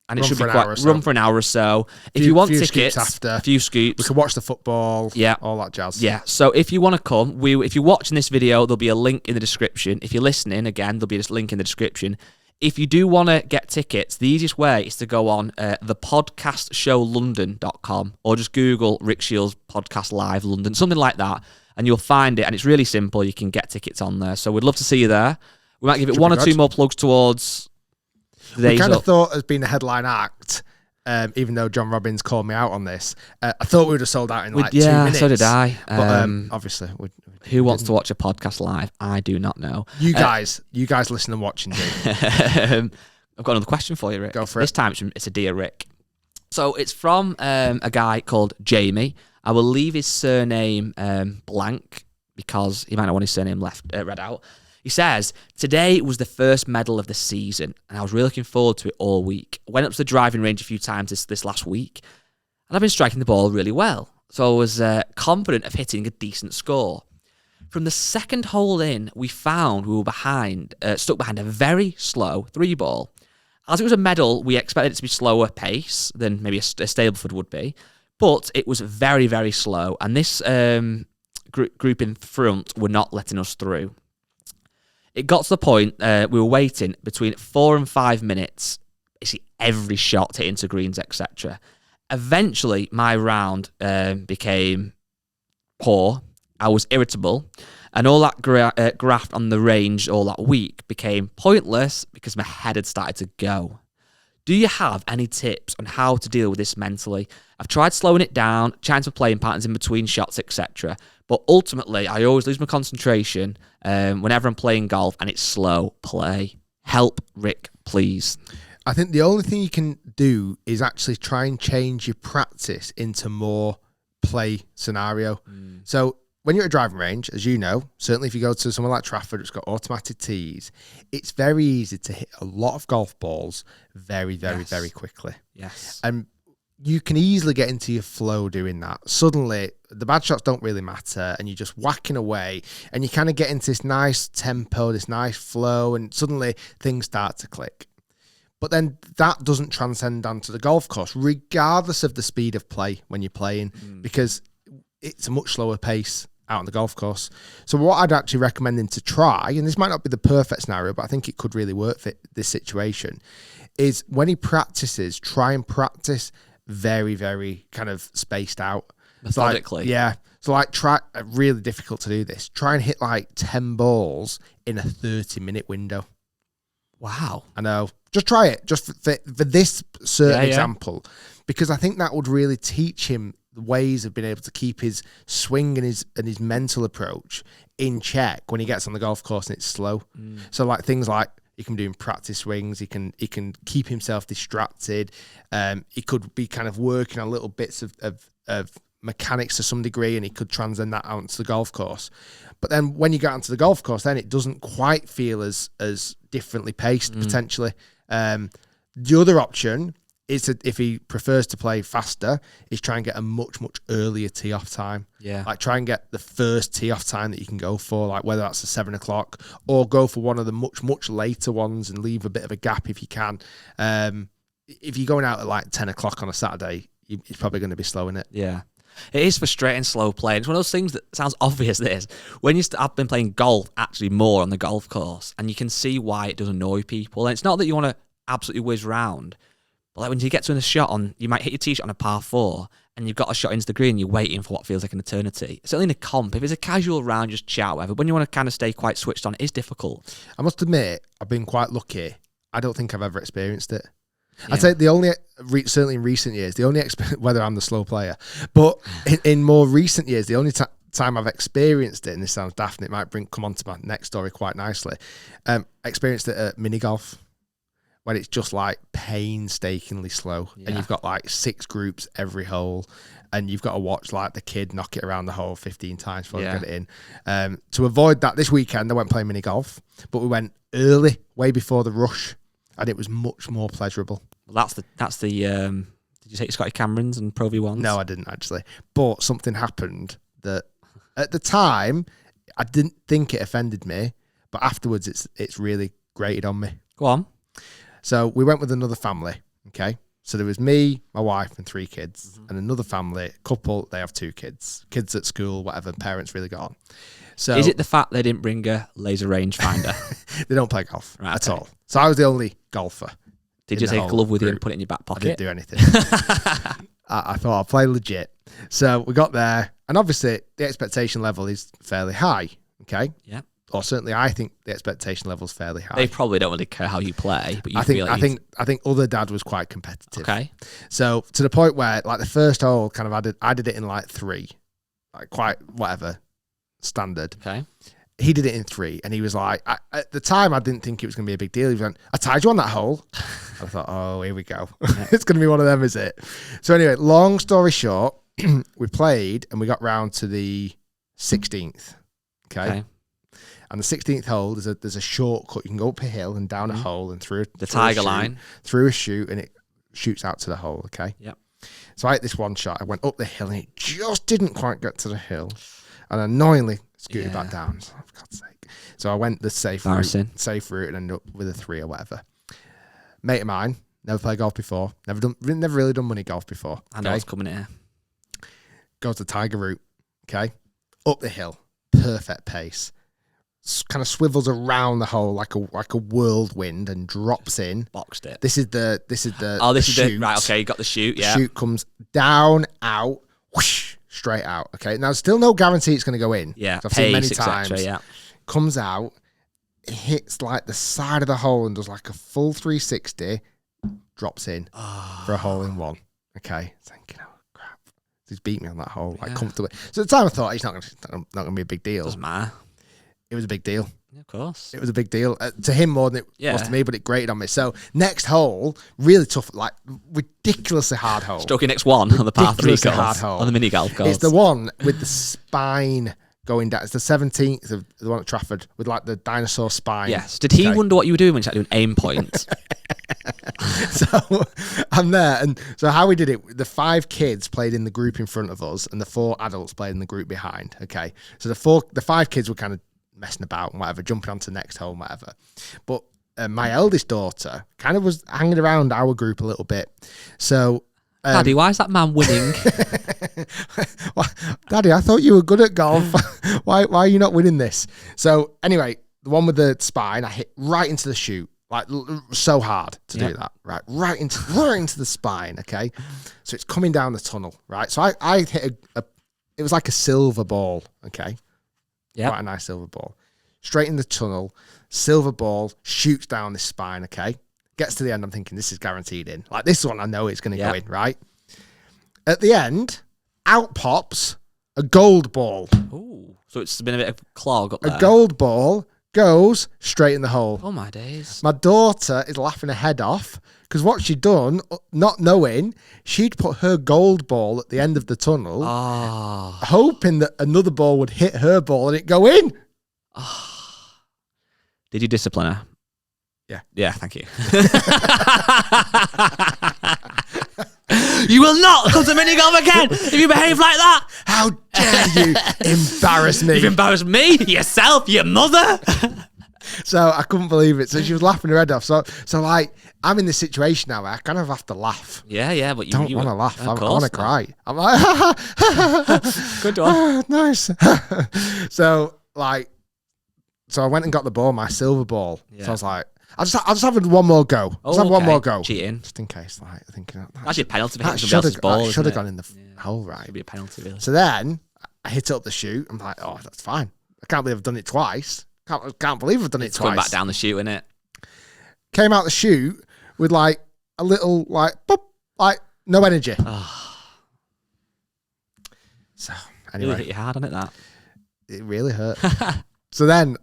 it should be quite run for an hour or so. If you want tickets, a few scoops. We can watch the football, all that jazz. Yeah, so if you want to come, if you're watching this video, there'll be a link in the description. If you're listening, again, there'll be this link in the description. If you do want to get tickets, the easiest way is to go on thepodcastshowlondon.com or just Google Rick Shiels Podcast Live London, something like that, and you'll find it. And it's really simple. You can get tickets on there. So we'd love to see you there. We might give it Should one be or two good. more plugs towards the We days kind of up. thought as being a headline act, even though John Robbins called me out on this, I thought we would have sold out in like 2 minutes. So did I. But obviously, who wants to watch a podcast live? I do not know. you guys listen and watch and do. I've got another question for you, Rick. Go for this it. time it's a Dear Rick. So it's from a guy called Jamie. I will leave his surname blank because he might not want his surname read out. He says, today was the first medal of the season, and I was really looking forward to it all week. I went up to the driving range a few times this last week, and I've been striking the ball really well. So I was confident of hitting a decent score. From the second hole in, we found we were stuck behind a very slow 3-ball. As it was a medal, we expected it to be slower pace than maybe a Stableford would be, but it was very, very slow, and this group in front were not letting us through. It got to the point we were waiting between 4 and 5 minutes, basically every shot hit into greens, etc. Eventually, my round became poor. I was irritable, and all that graft on the range all that week became pointless because my head had started to go. Do you have any tips on how to deal with this mentally? I've tried slowing it down, changing playing patterns in between shots, etc. But ultimately, I always lose my concentration whenever I'm playing golf, and it's slow play. Help, Rick, please. I think the only thing you can do is actually try and change your practice into more play scenario. So when you're at a driving range, as you know, certainly if you go to somewhere like Trafford, it's got automatic tees, it's very easy to hit a lot of golf balls very, very, very quickly. Yes. And you can easily get into your flow doing that. Suddenly, the bad shots don't really matter, and you're just whacking away, and you kind of get into this nice tempo, this nice flow, and suddenly things start to click. But then that doesn't transcend onto the golf course, regardless of the speed of play when you're playing, because it's a much slower pace out on the golf course. So what I'd actually recommend him to try, and this might not be the perfect scenario, but I think it could really work for this situation, is when he practices, try and practice very, very kind of spaced out. Methodically. So try, really difficult to do this. Try and hit like 10 balls in a 30-minute window. Wow. I know. Just try it, just for this certain example, because I think that would really teach him the ways of being able to keep his swing and his mental approach in check when he gets on the golf course and it's slow. So like things like he can do in practice swings, he can keep himself distracted. He could be kind of working on little bits of mechanics to some degree, and he could transcend that out onto the golf course. But then when you get onto the golf course, then it doesn't quite feel as differently paced potentially. The other option is if he prefers to play faster, is try and get a much, much earlier tee off time. Yeah. Like try and get the first tee off time that you can go for, like whether that's a 7 o'clock or go for one of the much, much later ones and leave a bit of a gap if you can. If you're going out at like 10 o'clock on a Saturday, you're probably going to be slow in it. Yeah. It is frustrating, slow play. It's one of those things that sounds obvious, this. When I've been playing golf actually more on the golf course, and you can see why it does annoy people. And it's not that you want to absolutely whiz round, but like when you get to a shot on, you might hit your tee shot on a par 4, and you've got a shot into the green, you're waiting for what feels like an eternity. Certainly in a comp, if it's a casual round, just chat, whatever. When you want to kind of stay quite switched on, it is difficult. I must admit, I've been quite lucky. I don't think I've ever experienced it. I'd say the only, certainly in recent years, the only whether I'm the slow player, but in more recent years, the only time I've experienced it, and this sounds daft, and it might come on to my next story quite nicely, experienced it at mini golf, when it's just like painstakingly slow, and you've got like 6 groups every hole, and you've got to watch like the kid knock it around the hole 15 times before you get it in. To avoid that, this weekend I went playing mini golf, but we went early, way before the rush, and it was much more pleasurable. Well, that's the. Did you take Scotty Camerons and Pro V1s? No, I didn't actually. But something happened that at the time I didn't think it offended me, but afterwards it's really grated on me. Go on. So we went with another family. Okay, so there was me, my wife, and 3 kids, and another family couple. They have 2 kids at school, whatever. Parents really got on. So is it the fact they didn't bring a laser rangefinder? They don't play golf at all. So I was the only golfer. Did you take a glove with you and put it in your back pocket? I didn't do anything. I thought I'll play legit. So we got there, and obviously the expectation level is fairly high. Okay. Yeah. or certainly I think the expectation level's fairly high. They probably don't really care how you play, but you I think feel like I think other dad was quite competitive. Okay. So to the point where like the first hole kind of I did it in like 3, like quite whatever standard. Okay. He did it in 3, and he was like, at the time I didn't think it was going to be a big deal. He went, I tied you on that hole. I thought, oh, here we go. It's going to be one of them, is it? So anyway, long story short, we played and we got round to the 16th. Okay. And the 16th hole, there's a shortcut. You can go up a hill and down a hole and through the tiger line, through a chute, and it shoots out to the hole. Okay. Yep. So I hit this one shot. I went up the hill and it just didn't quite get to the hill, and annoyingly scooted back down. So, for God's sake. So I went the safe route and ended up with a 3 or whatever. Mate of mine, never played golf before. Never really done money golf before. I know what's coming here. Goes the tiger route. Okay. Up the hill, perfect pace. Kind of swivels around the hole like a whirlwind and drops in. Boxed it. This is the chute. Right. Okay, you got the chute. Yeah. The chute comes down, out, whoosh, straight out. Okay. Now, still no guarantee it's going to go in. Yeah. I've seen many times. Yeah. Comes out, hits like the side of the hole and does like a full 360. Drops in for a hole in 1. Okay. Thinking, oh crap, he's beat me on that hole like comfortably. So at the time I thought it's not going to be a big deal. Doesn't matter. It was a big deal. Yeah, of course. It was a big deal to him more than it was to me, but it grated on me. So next hole, really tough, like ridiculously hard hole. Struck your next one on the par 3 course, hard hole. on the mini golf course. It's the one with the spine going down. It's the 17th of the one at Trafford with like the dinosaur spine. Yes. Did he wonder what you were doing when you had to do an aim point? So I'm there, and so how we did it, the 5 kids played in the group in front of us and the 4 adults played in the group behind. Okay. So the 5 kids were kind of messing about and whatever, jumping onto the next hole and whatever. But my eldest daughter kind of was hanging around our group a little bit. So Daddy, why is that man winning? Daddy, I thought you were good at golf. Why are you not winning this? So anyway, the one with the spine, I hit right into the chute, like so hard to do that, right into the spine. Okay, so it's coming down the tunnel, right? So I hit it was like a silver ball. Okay, quite a nice silver ball, straight in the tunnel. Silver ball shoots down this spine. Okay. Gets to the end, I'm thinking, this is guaranteed in. Like, this one, I know it's going to go in, right? At the end, out pops a gold ball. Ooh, so it's been a bit of clog up there. A gold ball goes straight in the hole. Oh, my days. My daughter is laughing her head off because what she'd done, not knowing, she'd put her gold ball at the end of the tunnel, hoping that another ball would hit her ball and it'd go in. Did you discipline her? Yeah. Yeah, thank you. You will not come to mini golf again if you behave like that. How dare you embarrass me? You've embarrassed me, yourself, your mother. So I couldn't believe it. So she was laughing her head off. So like, I'm in this situation now where I kind of have to laugh. Yeah, but you don't want to laugh. I want to cry. I'm like, good one. Nice. So I went and got the ball, my silver ball. So I was like, I'll just have one more go. Have one more go. Cheating. Just in case, like, thinking. Actually, a penalty for hitting somebody else's ball. Should have gone in the hole, right? Should be a penalty, really. So then, I hit it up the chute. I'm like, oh, that's fine. I can't believe I've done it twice. Can't believe I've done it twice. Going back down the chute, innit? Came out the chute with, like, a little, like, pop, like, no energy. So, anyway. Really hit you hard on it, that. It really hurt. So then...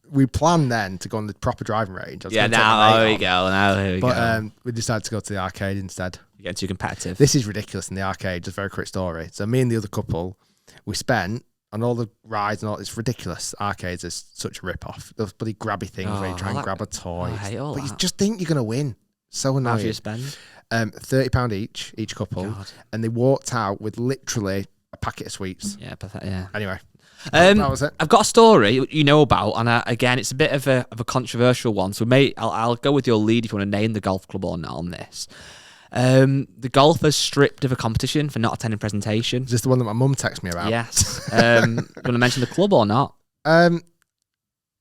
we planned then to go on the proper driving range. Now here we go. But we decided to go to the arcade instead. You're getting too competitive. This is ridiculous in the arcade. Just a very quick story. So me and the other couple, we spent on all the rides and all. It's ridiculous. Arcades is such a rip-off. Those bloody grabby things where you try and grab a toy. I hate all but that. You just think you're going to win. So annoying. How do you spend? £30 each couple. God. And they walked out with literally a packet of sweets. Yeah, pathetic. Yeah. Anyway. That was it. I've got a story you know about, and again, it's a bit of a controversial one. So, I'll go with your lead if you want to name the golf club or not on this. The golfers stripped of a competition for not attending presentation. Is this the one that my mum texted me about? Yes. You want to mention the club or not? I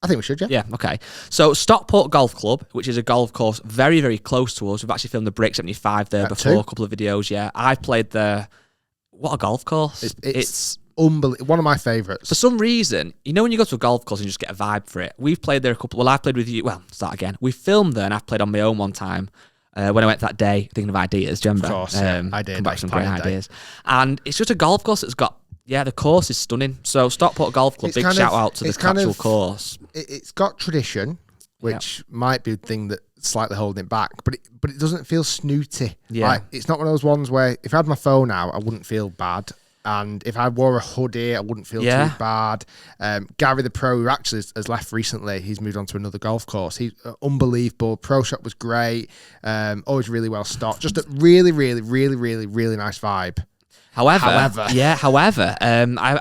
think we should, yeah. Yeah, okay. So, Stockport Golf Club, which is a golf course very, very close to us. We've actually filmed the Brick 75 there before, a couple of videos, yeah. I've played there. What a golf course. It's unbelievable. One of my favourites. For some reason, you know when you go to a golf course and you just get a vibe for it? We've played there a couple... Well, I played with you... Well, start again. We filmed there and I've played on my own one time when I went that day thinking of ideas. Do you remember? Of course, I did. Come back with some great ideas. And it's just a golf course that's got... Yeah, the course is stunning. So Stockport Golf Club, big shout out to the actual course. It's got tradition, which might be the thing that's slightly holding it back, but it doesn't feel snooty. Yeah. Like, it's not one of those ones where if I had my phone out, I wouldn't feel bad. And if I wore a hoodie, I wouldn't feel too bad. Gary the Pro, who actually has left recently, he's moved on to another golf course. He's unbelievable. Pro shop was great. Always really well stocked. Just a really, really, really, really, really nice vibe. However, I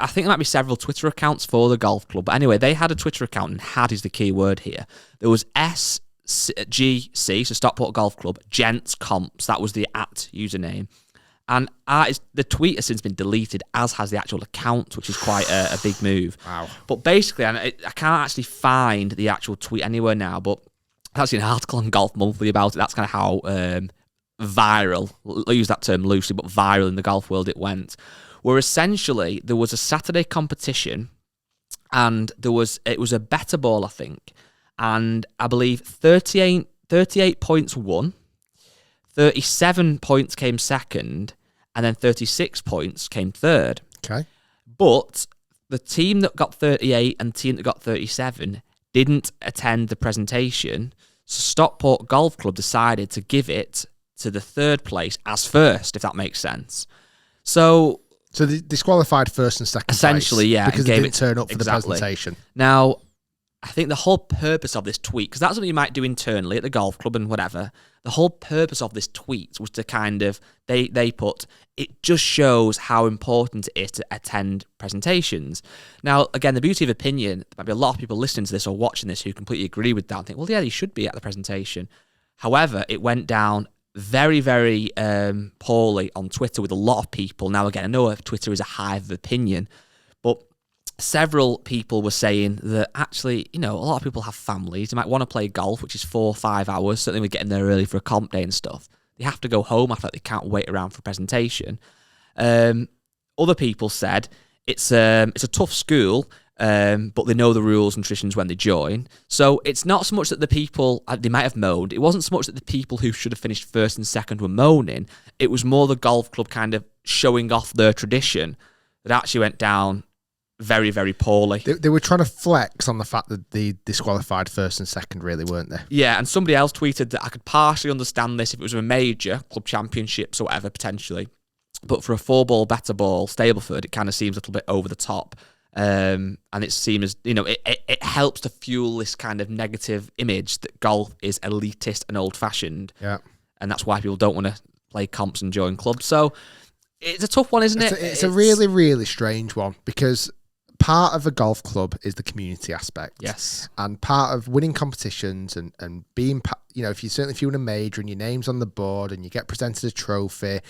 think there might be several Twitter accounts for the golf club. But anyway, they had a Twitter account, and had is the key word here. There was SGC, so Stockport Golf Club, Gents Comps. That was the @ username. And the tweet has since been deleted, as has the actual account, which is quite a big move. Wow. But basically, I can't actually find the actual tweet anywhere now, but I've seen an article on Golf Monthly about it. That's kind of how... viral, I'll use that term loosely, but viral in the golf world it went, where essentially there was a Saturday competition and it was a better ball, I think, and I believe 38 points won, 37 points came second, and then 36 points came third. Okay. But the team that got 38 and the team that got 37 didn't attend the presentation, so Stockport Golf Club decided to give it to the third place as first, if that makes sense. So they disqualified first and second essentially, place, because they didn't turn up for the presentation. Now, I think the whole purpose of this tweet, because that's something you might do internally at the golf club and whatever, the whole purpose of this tweet was to kind of, they put, it just shows how important it is to attend presentations. Now, again, the beauty of opinion, there might be a lot of people listening to this or watching this who completely agree with that and think, well, yeah, you should be at the presentation. However, it went down very, very poorly on Twitter with a lot of people. Now, again, I know Twitter is a hive of opinion, but several people were saying that actually, a lot of people have families. They might want to play golf, which is 4 or 5 hours. Certainly we're getting there early for a comp day and stuff. They have to go home after that. They can't wait around for a presentation. Other people said it's a tough school, but they know the rules and traditions when they join. So it's not so much that the people, they might have moaned. It wasn't so much that the people who should have finished first and second were moaning. It was more the golf club kind of showing off their tradition that actually went down very, very poorly. They were trying to flex on the fact that they disqualified first and second, really, weren't they? Yeah, and somebody else tweeted that I could partially understand this if it was a major club championships or whatever, potentially. But for a 4-ball, better ball, Stableford, it kind of seems a little bit over the top. And it seems, it helps to fuel this kind of negative image that golf is elitist and old-fashioned. Yeah. And that's why people don't want to play comps and join clubs. So it's a tough one, isn't it? It's a really, really strange one, because part of a golf club is the community aspect. Yes. And part of winning competitions and being, if you win a major and your name's on the board and you get presented a trophy,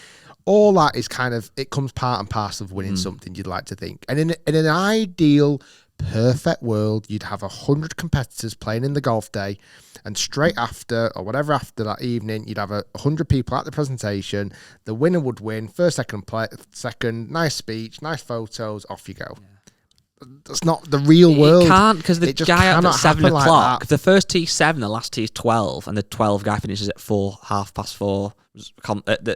all that is kind of, it comes part and parcel of winning something, you'd like to think. And in an ideal, perfect world, you'd have 100 competitors playing in the golf day, and straight after, or whatever after that evening, you'd have 100 people at the presentation. The winner would win, first, second, nice speech, nice photos, off you go. Yeah. That's not the real world. It can't, because the guy out at 7 o'clock, like the first tee's 7, the last tee is 12, and the 12 guy finishes at 4:30.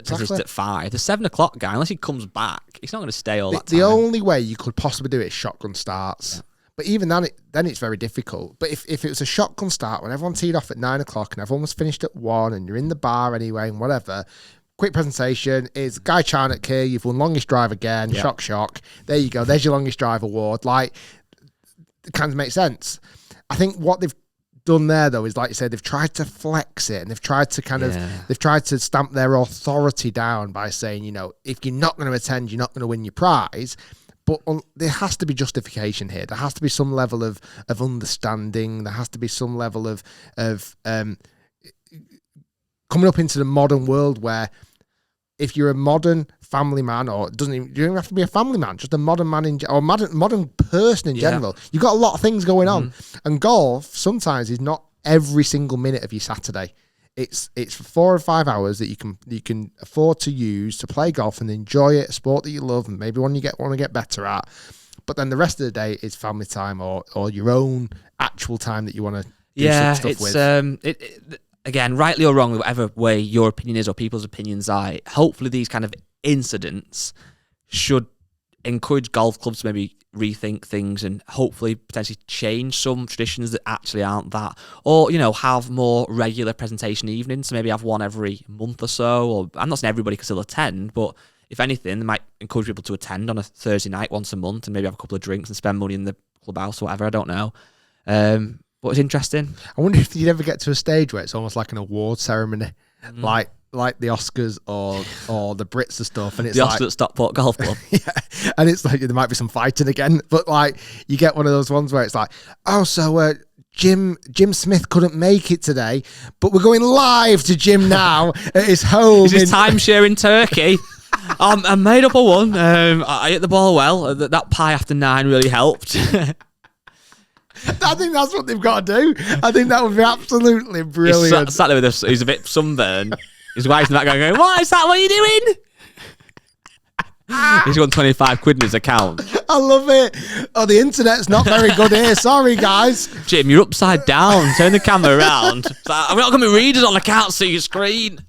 Finishes at 5. The 7 o'clock guy, unless he comes back, he's not going to stay all that time. The only way you could possibly do it is shotgun starts. Yeah. But even then it's very difficult. But if it was a shotgun start when everyone teed off at 9 o'clock and everyone was finished at 1 and you're in the bar anyway and whatever, quick presentation is Guy Charnock here, you've won longest drive again, shock. There you go, there's your longest drive award. Like, it kind of makes sense. I think what they've done there, though, is, like you said, they've tried to flex it, and they've tried to they've tried to stamp their authority down by saying, if you're not going to attend, you're not going to win your prize. But there has to be justification here. There has to be some level of understanding. There has to be some level of coming up into the modern world where, if you're a modern family man, or you don't have to be a family man, just a modern man or modern person in general, you've got a lot of things going on. And golf sometimes is not every single minute of your Saturday. It's for 4 or 5 hours that you can afford to use to play golf and enjoy it, a sport that you love and maybe one you want to get better at. But then the rest of the day is family time or your own actual time that you want to do some stuff with. Again, rightly or wrongly, whatever way your opinion is or people's opinions are, hopefully these kind of incidents should encourage golf clubs to maybe rethink things and hopefully potentially change some traditions that actually aren't that, or have more regular presentation evenings. So maybe have one every month or so. Or I'm not saying everybody can still attend, but if anything, they might encourage people to attend on a Thursday night once a month and maybe have a couple of drinks and spend money in the clubhouse or whatever. I don't know. But it's interesting. I wonder if you'd ever get to a stage where it's almost like an award ceremony, like the Oscars or the Brits and stuff, and it's the like Oscars at Stockport Golf Club. Yeah, and it's like there might be some fighting again, but like you get one of those ones where it's like, oh, so Jim Smith couldn't make it today, but we're going live to Jim now at his home. Is his timeshare in Turkey? I made up a one. I hit the ball well. That pie after 9 really helped. I think that's what they've got to do. I think that would be absolutely brilliant. He's sat there with us. He's a bit sunburned. His wife's in the back going, what is that? What are you doing? He's got 25 quid in his account. I love it. Oh, the internet's not very good here. Sorry, guys. Jim, you're upside down. Turn the camera around. I'm not going to be readers on. I can't see your screen.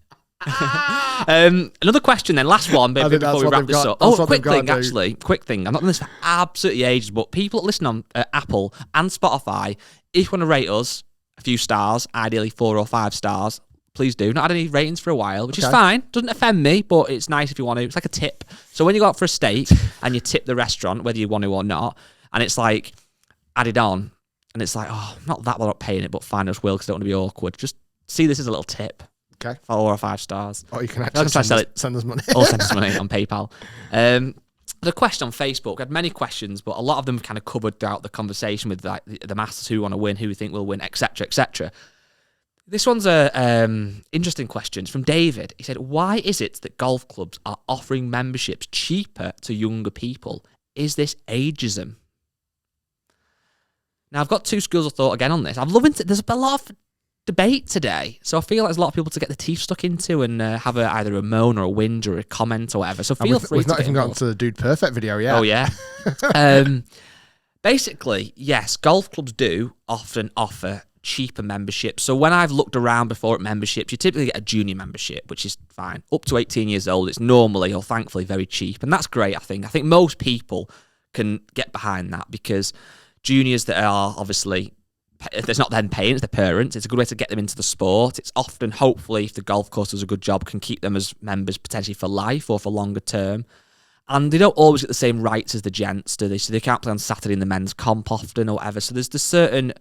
Another question then, last one before we wrap this up. Quick thing. I've not done this for absolutely ages, but people that listen on Apple and Spotify, if you want to rate us a few stars, ideally 4 or 5 stars, please do. Not had any ratings for a while, which is fine. Doesn't offend me, but it's nice if you want to. It's like a tip. So when you go out for a steak and you tip the restaurant, whether you want to or not, and it's like added on, and it's like, oh, not that bothered paying it, but fine, I just will because I don't want to be awkward. Just see this as a little tip. Okay. 4 or 5 stars. Oh, you can actually send us money. Or send us money on PayPal. The question on Facebook, I had many questions, but a lot of them kind of covered throughout the conversation with like the Masters, who want to win, who we think will win, etc., etc. This one's a interesting question. It's from David. He said, why is it that golf clubs are offering memberships cheaper to younger people? Is this ageism? Now, I've got 2 schools of thought again on this. There's a lot of debate today, so I feel like there's a lot of people to get the teeth stuck into and have either a moan or a whinge or a comment or whatever. So feel free. We've not even gotten to the Dude Perfect video yet. Oh yeah. Basically, yes, golf clubs do often offer cheaper memberships. So when I've looked around before at memberships, you typically get a junior membership, which is fine. Up to 18 years old, it's normally or thankfully very cheap, and that's great. I think most people can get behind that because juniors that are obviously, if it's not them paying, it's the parents. It's a good way to get them into the sport. It's often, hopefully, if the golf course does a good job, can keep them as members potentially for life or for longer term. And they don't always get the same rights as the gents, do they? So they can't play on Saturday in the men's comp often or whatever. So there's certain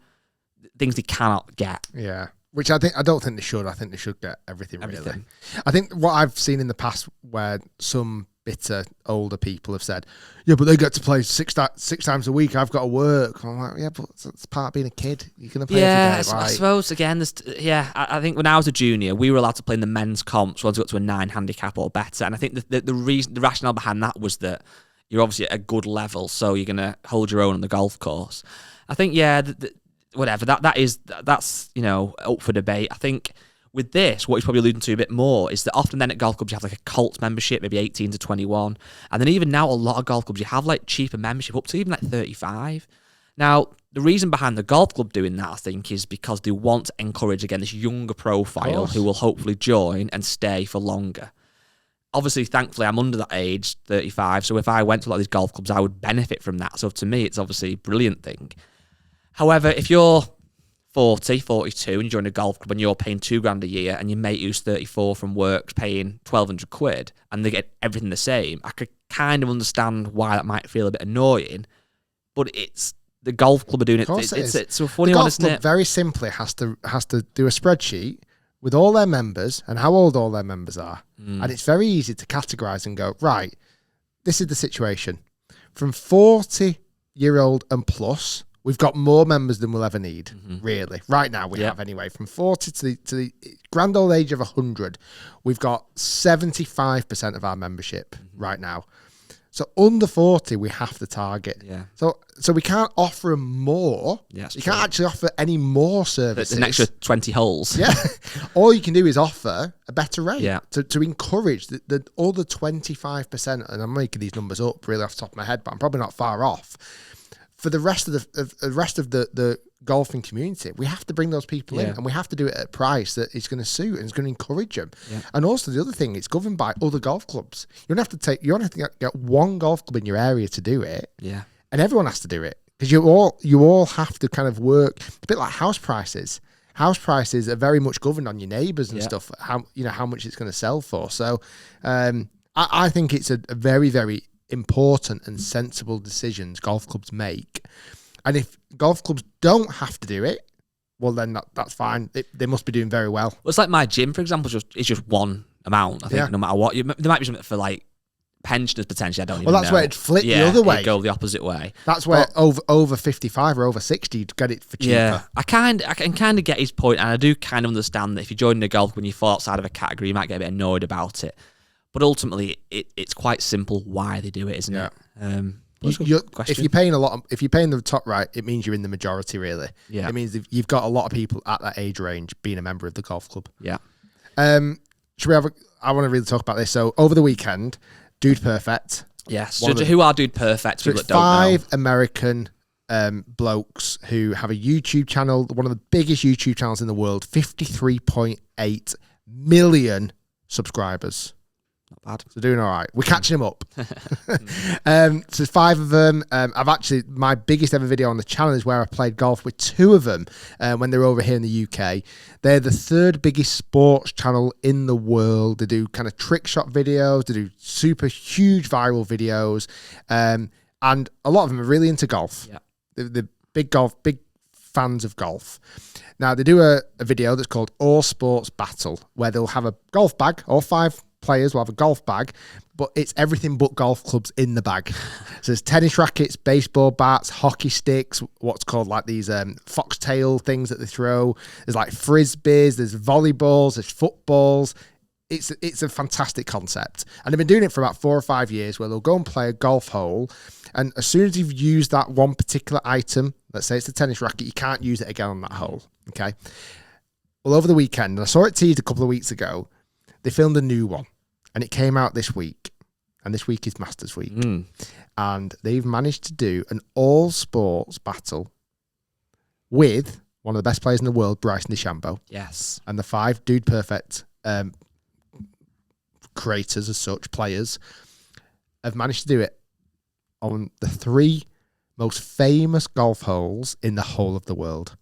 things they cannot get. Yeah, which I don't think they should. I think they should get everything. Really. I think what I've seen in the past where some bitter older people have said, yeah, but they get to play six times a week. I've got to work. I'm like, yeah, but it's part of being a kid. You're going to play every day. I suppose, again, I think when I was a junior, we were allowed to play in the men's comps once we got to a 9 handicap or better. And I think the rationale behind that was that you're obviously at a good level, so you're going to hold your own on the golf course. I think, whatever, that's up for debate. I think with this, what he's probably alluding to a bit more is that often then at golf clubs you have like a cult membership, maybe 18 to 21. And then even now, a lot of golf clubs, you have like cheaper membership up to even like 35. Now, the reason behind the golf club doing that, I think, is because they want to encourage, again, this younger profile who will hopefully join and stay for longer. Obviously, thankfully, I'm under that age, 35. So if I went to a lot of these golf clubs, I would benefit from that. So to me, it's obviously a brilliant thing. However, if you're 40, 42 and you join a golf club and you're paying $2,000 a year and your mate who's 34 from work's paying 1,200 quid and they get everything the same, I could kind of understand why that might feel a bit annoying, but it's the golf club are doing it. It's a funny one, isn't it? Very simply has to do a spreadsheet with all their members and how old all their members are. And it's very easy to categorize and go, right, this is the situation. From 40-year-old and plus, we've got more members than we'll ever need, really. Right now we have anyway. From 40 to the grand old age of 100, we've got 75% of our membership right now. So under 40, we have to target. Yeah. So we can't offer them more. Yeah, you can't actually offer any more services. An extra 20 holes. Yeah. All you can do is offer a better rate to encourage the other 25%. And I'm making these numbers up really off the top of my head, but I'm probably not far off. For the rest of the golfing community, we have to bring those people in, and we have to do it at a price that is going to suit and is going to encourage them. Yeah. And also the other thing, it's governed by other golf clubs. You don't have to get one golf club in your area to do it. Yeah. And everyone has to do it, because you all have to kind of work. It's a bit like house prices. House prices are very much governed on your neighbours and stuff. How much it's going to sell for. So I think it's a very, very important and sensible decisions golf clubs make. And if golf clubs don't have to do it, well, then that's fine. They must be doing very well. Well, it's like my gym, for example, it's just one amount, I think, no matter what. There might be something for, like, pensioners potentially, I don't even know. Well, that's where it'd flip the other way. It'd go the opposite way. That's where over 55 or over 60, you'd get it for cheaper. Yeah, I can kind of get his point, and I do kind of understand that if you're joining a golf when you fall outside of a category, you might get a bit annoyed about it. But ultimately, it's quite simple why they do it, isn't it? If you're paying if you're paying the top right, it means you're in the majority, really. Yeah. It means you've got a lot of people at that age range being a member of the golf club. Yeah. I want to really talk about this. So over the weekend, Dude Perfect. Yes. So who are Dude Perfect? So it's 5 American blokes who have a YouTube channel, one of the biggest YouTube channels in the world, 53.8 million subscribers. Not bad. So doing all right. We're catching them up. So 5 of them. My biggest ever video on the channel is where I played golf with 2 of them when they were over here in the UK. They're the 3rd biggest sports channel in the world. They do kind of trick shot videos. They do super huge viral videos. And a lot of them are really into golf. Yeah. They're big fans of golf. Now, they do a video that's called All Sports Battle, where they'll have a golf bag, all 5 players will have a golf bag, but it's everything but golf clubs in the bag. So there's tennis rackets, baseball bats, hockey sticks, what's called like these foxtail things that they throw. There's like frisbees, there's volleyballs, there's footballs. It's a fantastic concept. And they've been doing it for about 4 or 5 years, where they'll go and play a golf hole, and as soon as you've used that one particular item, let's say it's the tennis racket, you can't use it again on that hole. Okay. Well, over the weekend, and I saw it teased a couple of weeks ago, they filmed a new one, and it came out this week, and this week is Masters Week, and they've managed to do an all-sports battle with one of the best players in the world, Bryson DeChambeau. Yes. And the 5 Dude Perfect creators as such, players, have managed to do it on the 3 most famous golf holes in the whole of the world.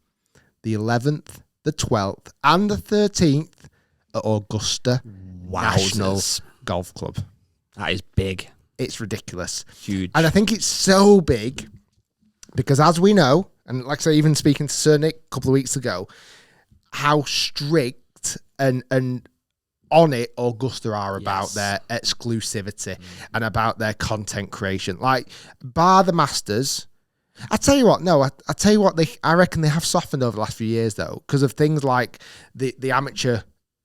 The 11th, the 12th, and the 13th at Augusta National Golf Club. That is big. It's ridiculous. Huge. And I think it's so big because, as we know, and like I say, even speaking to Sir Nick a couple of weeks ago, how strict and on it Augusta are about their exclusivity and about their content creation. Like, bar the Masters, I tell you what, I reckon they have softened over the last few years, though, because of things like the amateur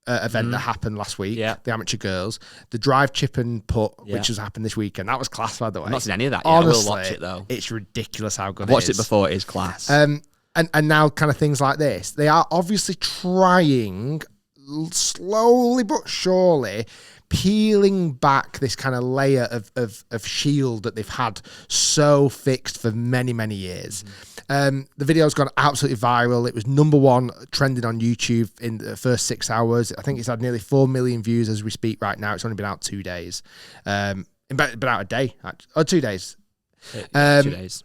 event that happened last week, the amateur girls, the drive, chip and putt, which has happened this weekend. That was class, by the way. I've not seen any of that yet. Honestly, I will watch it, though. It's ridiculous how good I've watched it is. it before. It is class. And now kind of things like this. They are obviously trying, slowly but surely, peeling back this kind of layer of shield that they've had so fixed for many, many years. The video's gone absolutely viral. It was -- 1 trending on YouTube in the first 6 hours. I think it's had nearly 4 million views as we speak right now. It's only been out 2 days. Been out a day, or 2 days. 2 days.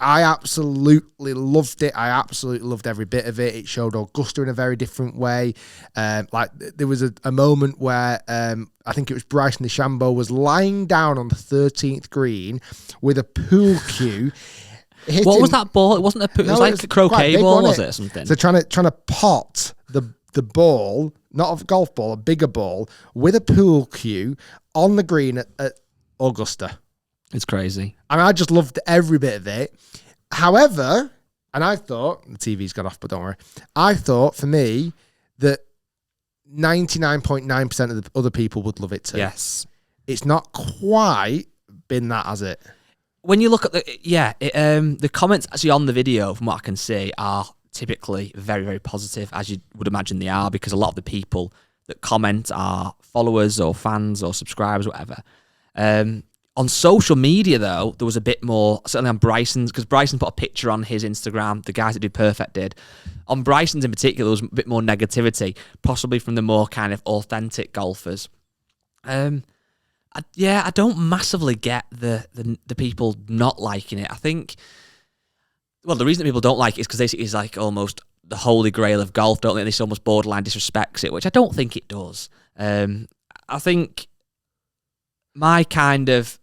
I absolutely loved it. I absolutely loved every bit of it. It showed Augusta in a very different way. Like there was a moment where I think it was Bryson DeChambeau was lying down on the 13th green with a pool cue. What was that ball? It wasn't a pool. It was like a croquet ball, was it, or something? So trying to pot the ball, not a golf ball, a bigger ball, with a pool cue on the green at Augusta. It's crazy. And I just loved every bit of it. However, and I thought, the TV's gone off, but don't worry. I thought, for me, that 99.9% of the other people would love it too. Yes. It's not quite been that, has it? When you look at the comments actually on the video, from what I can see, are typically very, very positive, as you would imagine they are, because a lot of the people that comment are followers or fans or subscribers, whatever. On social media, though, there was a bit more, certainly on Bryson's, because Bryson put a picture on his Instagram, the guys that did Perfect did. On Bryson's in particular, there was a bit more negativity, possibly from the more kind of authentic golfers. I don't massively get the people not liking it. I think, well, the reason that people don't like it is because they see it as like almost the holy grail of golf, don't they? And this almost borderline disrespects it, which I don't think it does. I think my kind of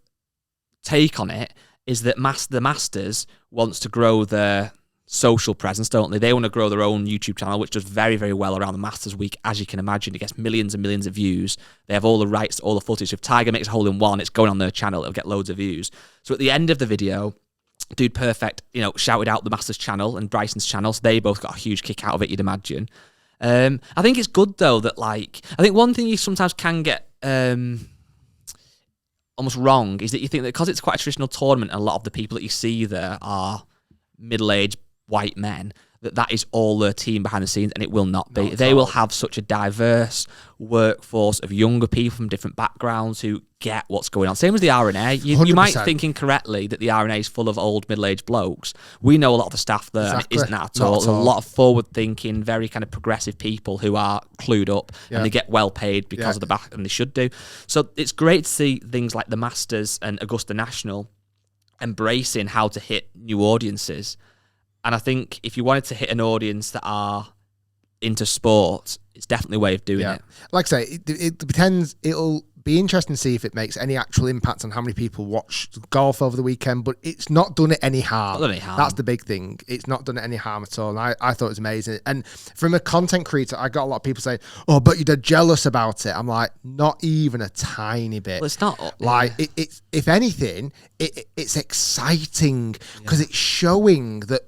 take on it is that the Masters wants to grow their social presence, don't they? They want to grow their own YouTube channel, which does very, very well around the Masters week, as you can imagine. It gets millions and millions of views. They have all the rights to all the footage. If Tiger makes a hole in one, it's going on their channel. It'll get loads of views. So at the end of the video, Dude Perfect, shouted out the Masters channel and Bryson's channel. So they both got a huge kick out of it, you'd imagine. I think it's good, though, that, I think one thing you sometimes can get almost wrong is that you think that because it's quite a traditional tournament, and a lot of the people that you see there are middle-aged white men, that is all their team behind the scenes, and it will not be. They will have such a diverse workforce of younger people from different backgrounds who get what's going on. Same as the R&A. You might think incorrectly that the R&A is full of old middle-aged blokes. We know a lot of the staff there, and it isn't that at all. There's a lot of forward-thinking, very kind of progressive people who are clued up, and they get well paid because of the back, and they should do. So it's great to see things like the Masters and Augusta National embracing how to hit new audiences. And I think if you wanted to hit an audience that are into sport, it's definitely a way of doing it. Like I say, it depends. It'll be interesting to see if it makes any actual impact on how many people watch golf over the weekend, but it's not done it any harm. That's the big thing. It's not done it any harm at all. And I thought it was amazing. And from a content creator, I got a lot of people saying, "Oh, but you're jealous about it." I'm like, not even a tiny bit. Well, it's not. It's if anything, it's exciting because it's showing that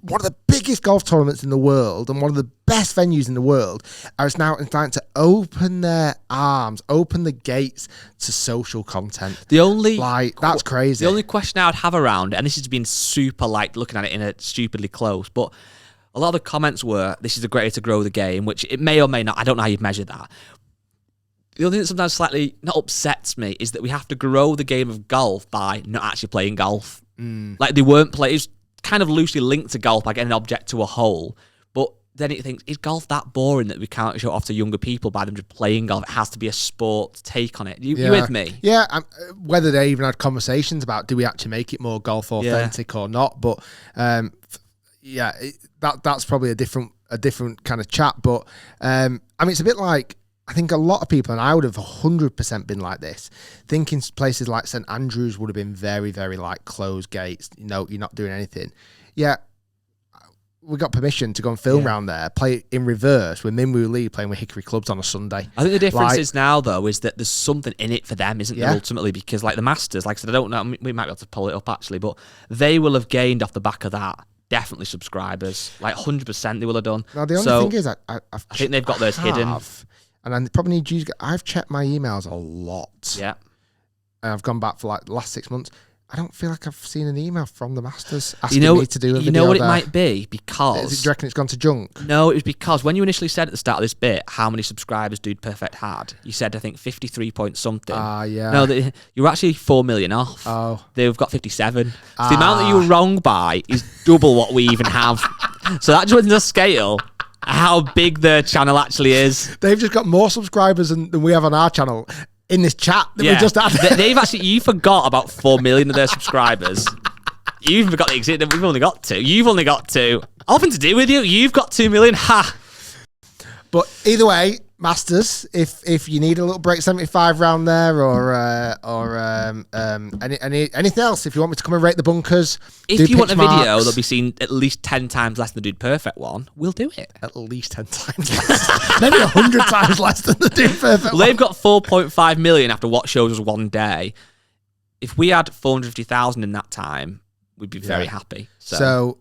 one of the biggest golf tournaments in the world and one of the best venues in the world is now starting to open their arms, open the gates to social content. That's crazy. The only question I would have around it, and this has been super looking at it in a stupidly close, but a lot of the comments were, this is a great way to grow the game, which it may or may not. I don't know how you measure that. The only thing that sometimes slightly not upsets me is that we have to grow the game of golf by not actually playing golf. Like they weren't playing. Kind of loosely linked to golf by getting an object to a hole, but then it thinks, is golf that boring that we can't show it off to younger people by them just playing golf? It has to be a sport take on it. You with me? Yeah, whether they even had conversations about do we actually make it more golf authentic or not, but that's probably a different kind of chat. But it's a bit like, I think a lot of people, and I would have 100% been like this, thinking places like St Andrews would have been very, very closed gates. You're not doing anything. Yeah, we got permission to go and film around there, play in reverse with Minwoo Lee playing with Hickory clubs on a Sunday. I think the difference is now, though, is that there's something in it for them, isn't there, ultimately? Because the Masters, like I said, I don't know, we might be able to pull it up actually, but they will have gained off the back of that. Definitely subscribers, 100% they will have done. Now the only thing is, I think they've got theirs hidden. And I probably need you. I've checked my emails a lot. Yeah. And I've gone back for the last 6 months. I don't feel like I've seen an email from the Masters asking me to do a video. You know what it might be? Because... Do you reckon it's gone to junk? No, it was because when you initially said at the start of this bit how many subscribers Dude Perfect had, you said, I think, 53 point something. Yeah. No, you were actually 4 million off. Oh. They've got 57. So the amount that you were wrong by is double what we even have. So that just went to scale how big their channel actually is. They've just got more subscribers than we have on our channel in this chat that we just had. They've actually, you forgot about 4 million of their subscribers. You even forgot the exit that we've only got 2. You've only got 2. Nothing to do with you. You've got 2 million. Ha! But either way, Masters, if you need a little break 75 round there or anything else, if you want me to come and rate the bunkers, if you want a video that'll be seen at least 10 times less than the Dude Perfect one, we'll do it. At least 10 times less. Maybe 100 times less than the Dude Perfect one. They've got 4.5 million after what shows us one day. If we had 450,000 in that time, we'd be very happy. So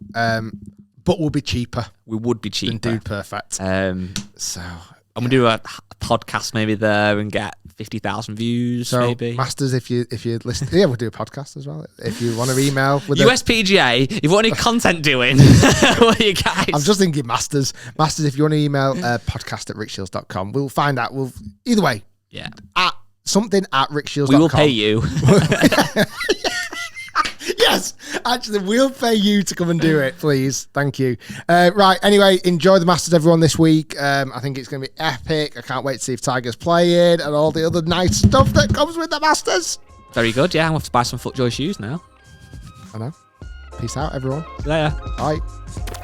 but we'll be cheaper. We would be cheaper than Dude Perfect. I'm going to do a podcast maybe there and get 50,000 views, So, maybe. Masters, if you listen, yeah, we'll do a podcast as well. If you want to email with USPGA, if you want any content doing, what are you guys? I'm just thinking Masters. Masters, if you want to email podcast@rickshiels.com, we'll find out. Either way, yeah, at something at rickshiels.com. we will pay you. Yes, actually, we'll pay you to come and do it, please. Thank you. Right, anyway, enjoy the Masters, everyone, this week. I think it's going to be epic. I can't wait to see if Tiger's playing and all the other nice stuff that comes with the Masters. Very good, yeah. I'm going to have to buy some FootJoy shoes now. I know. Peace out, everyone. See you later. Bye.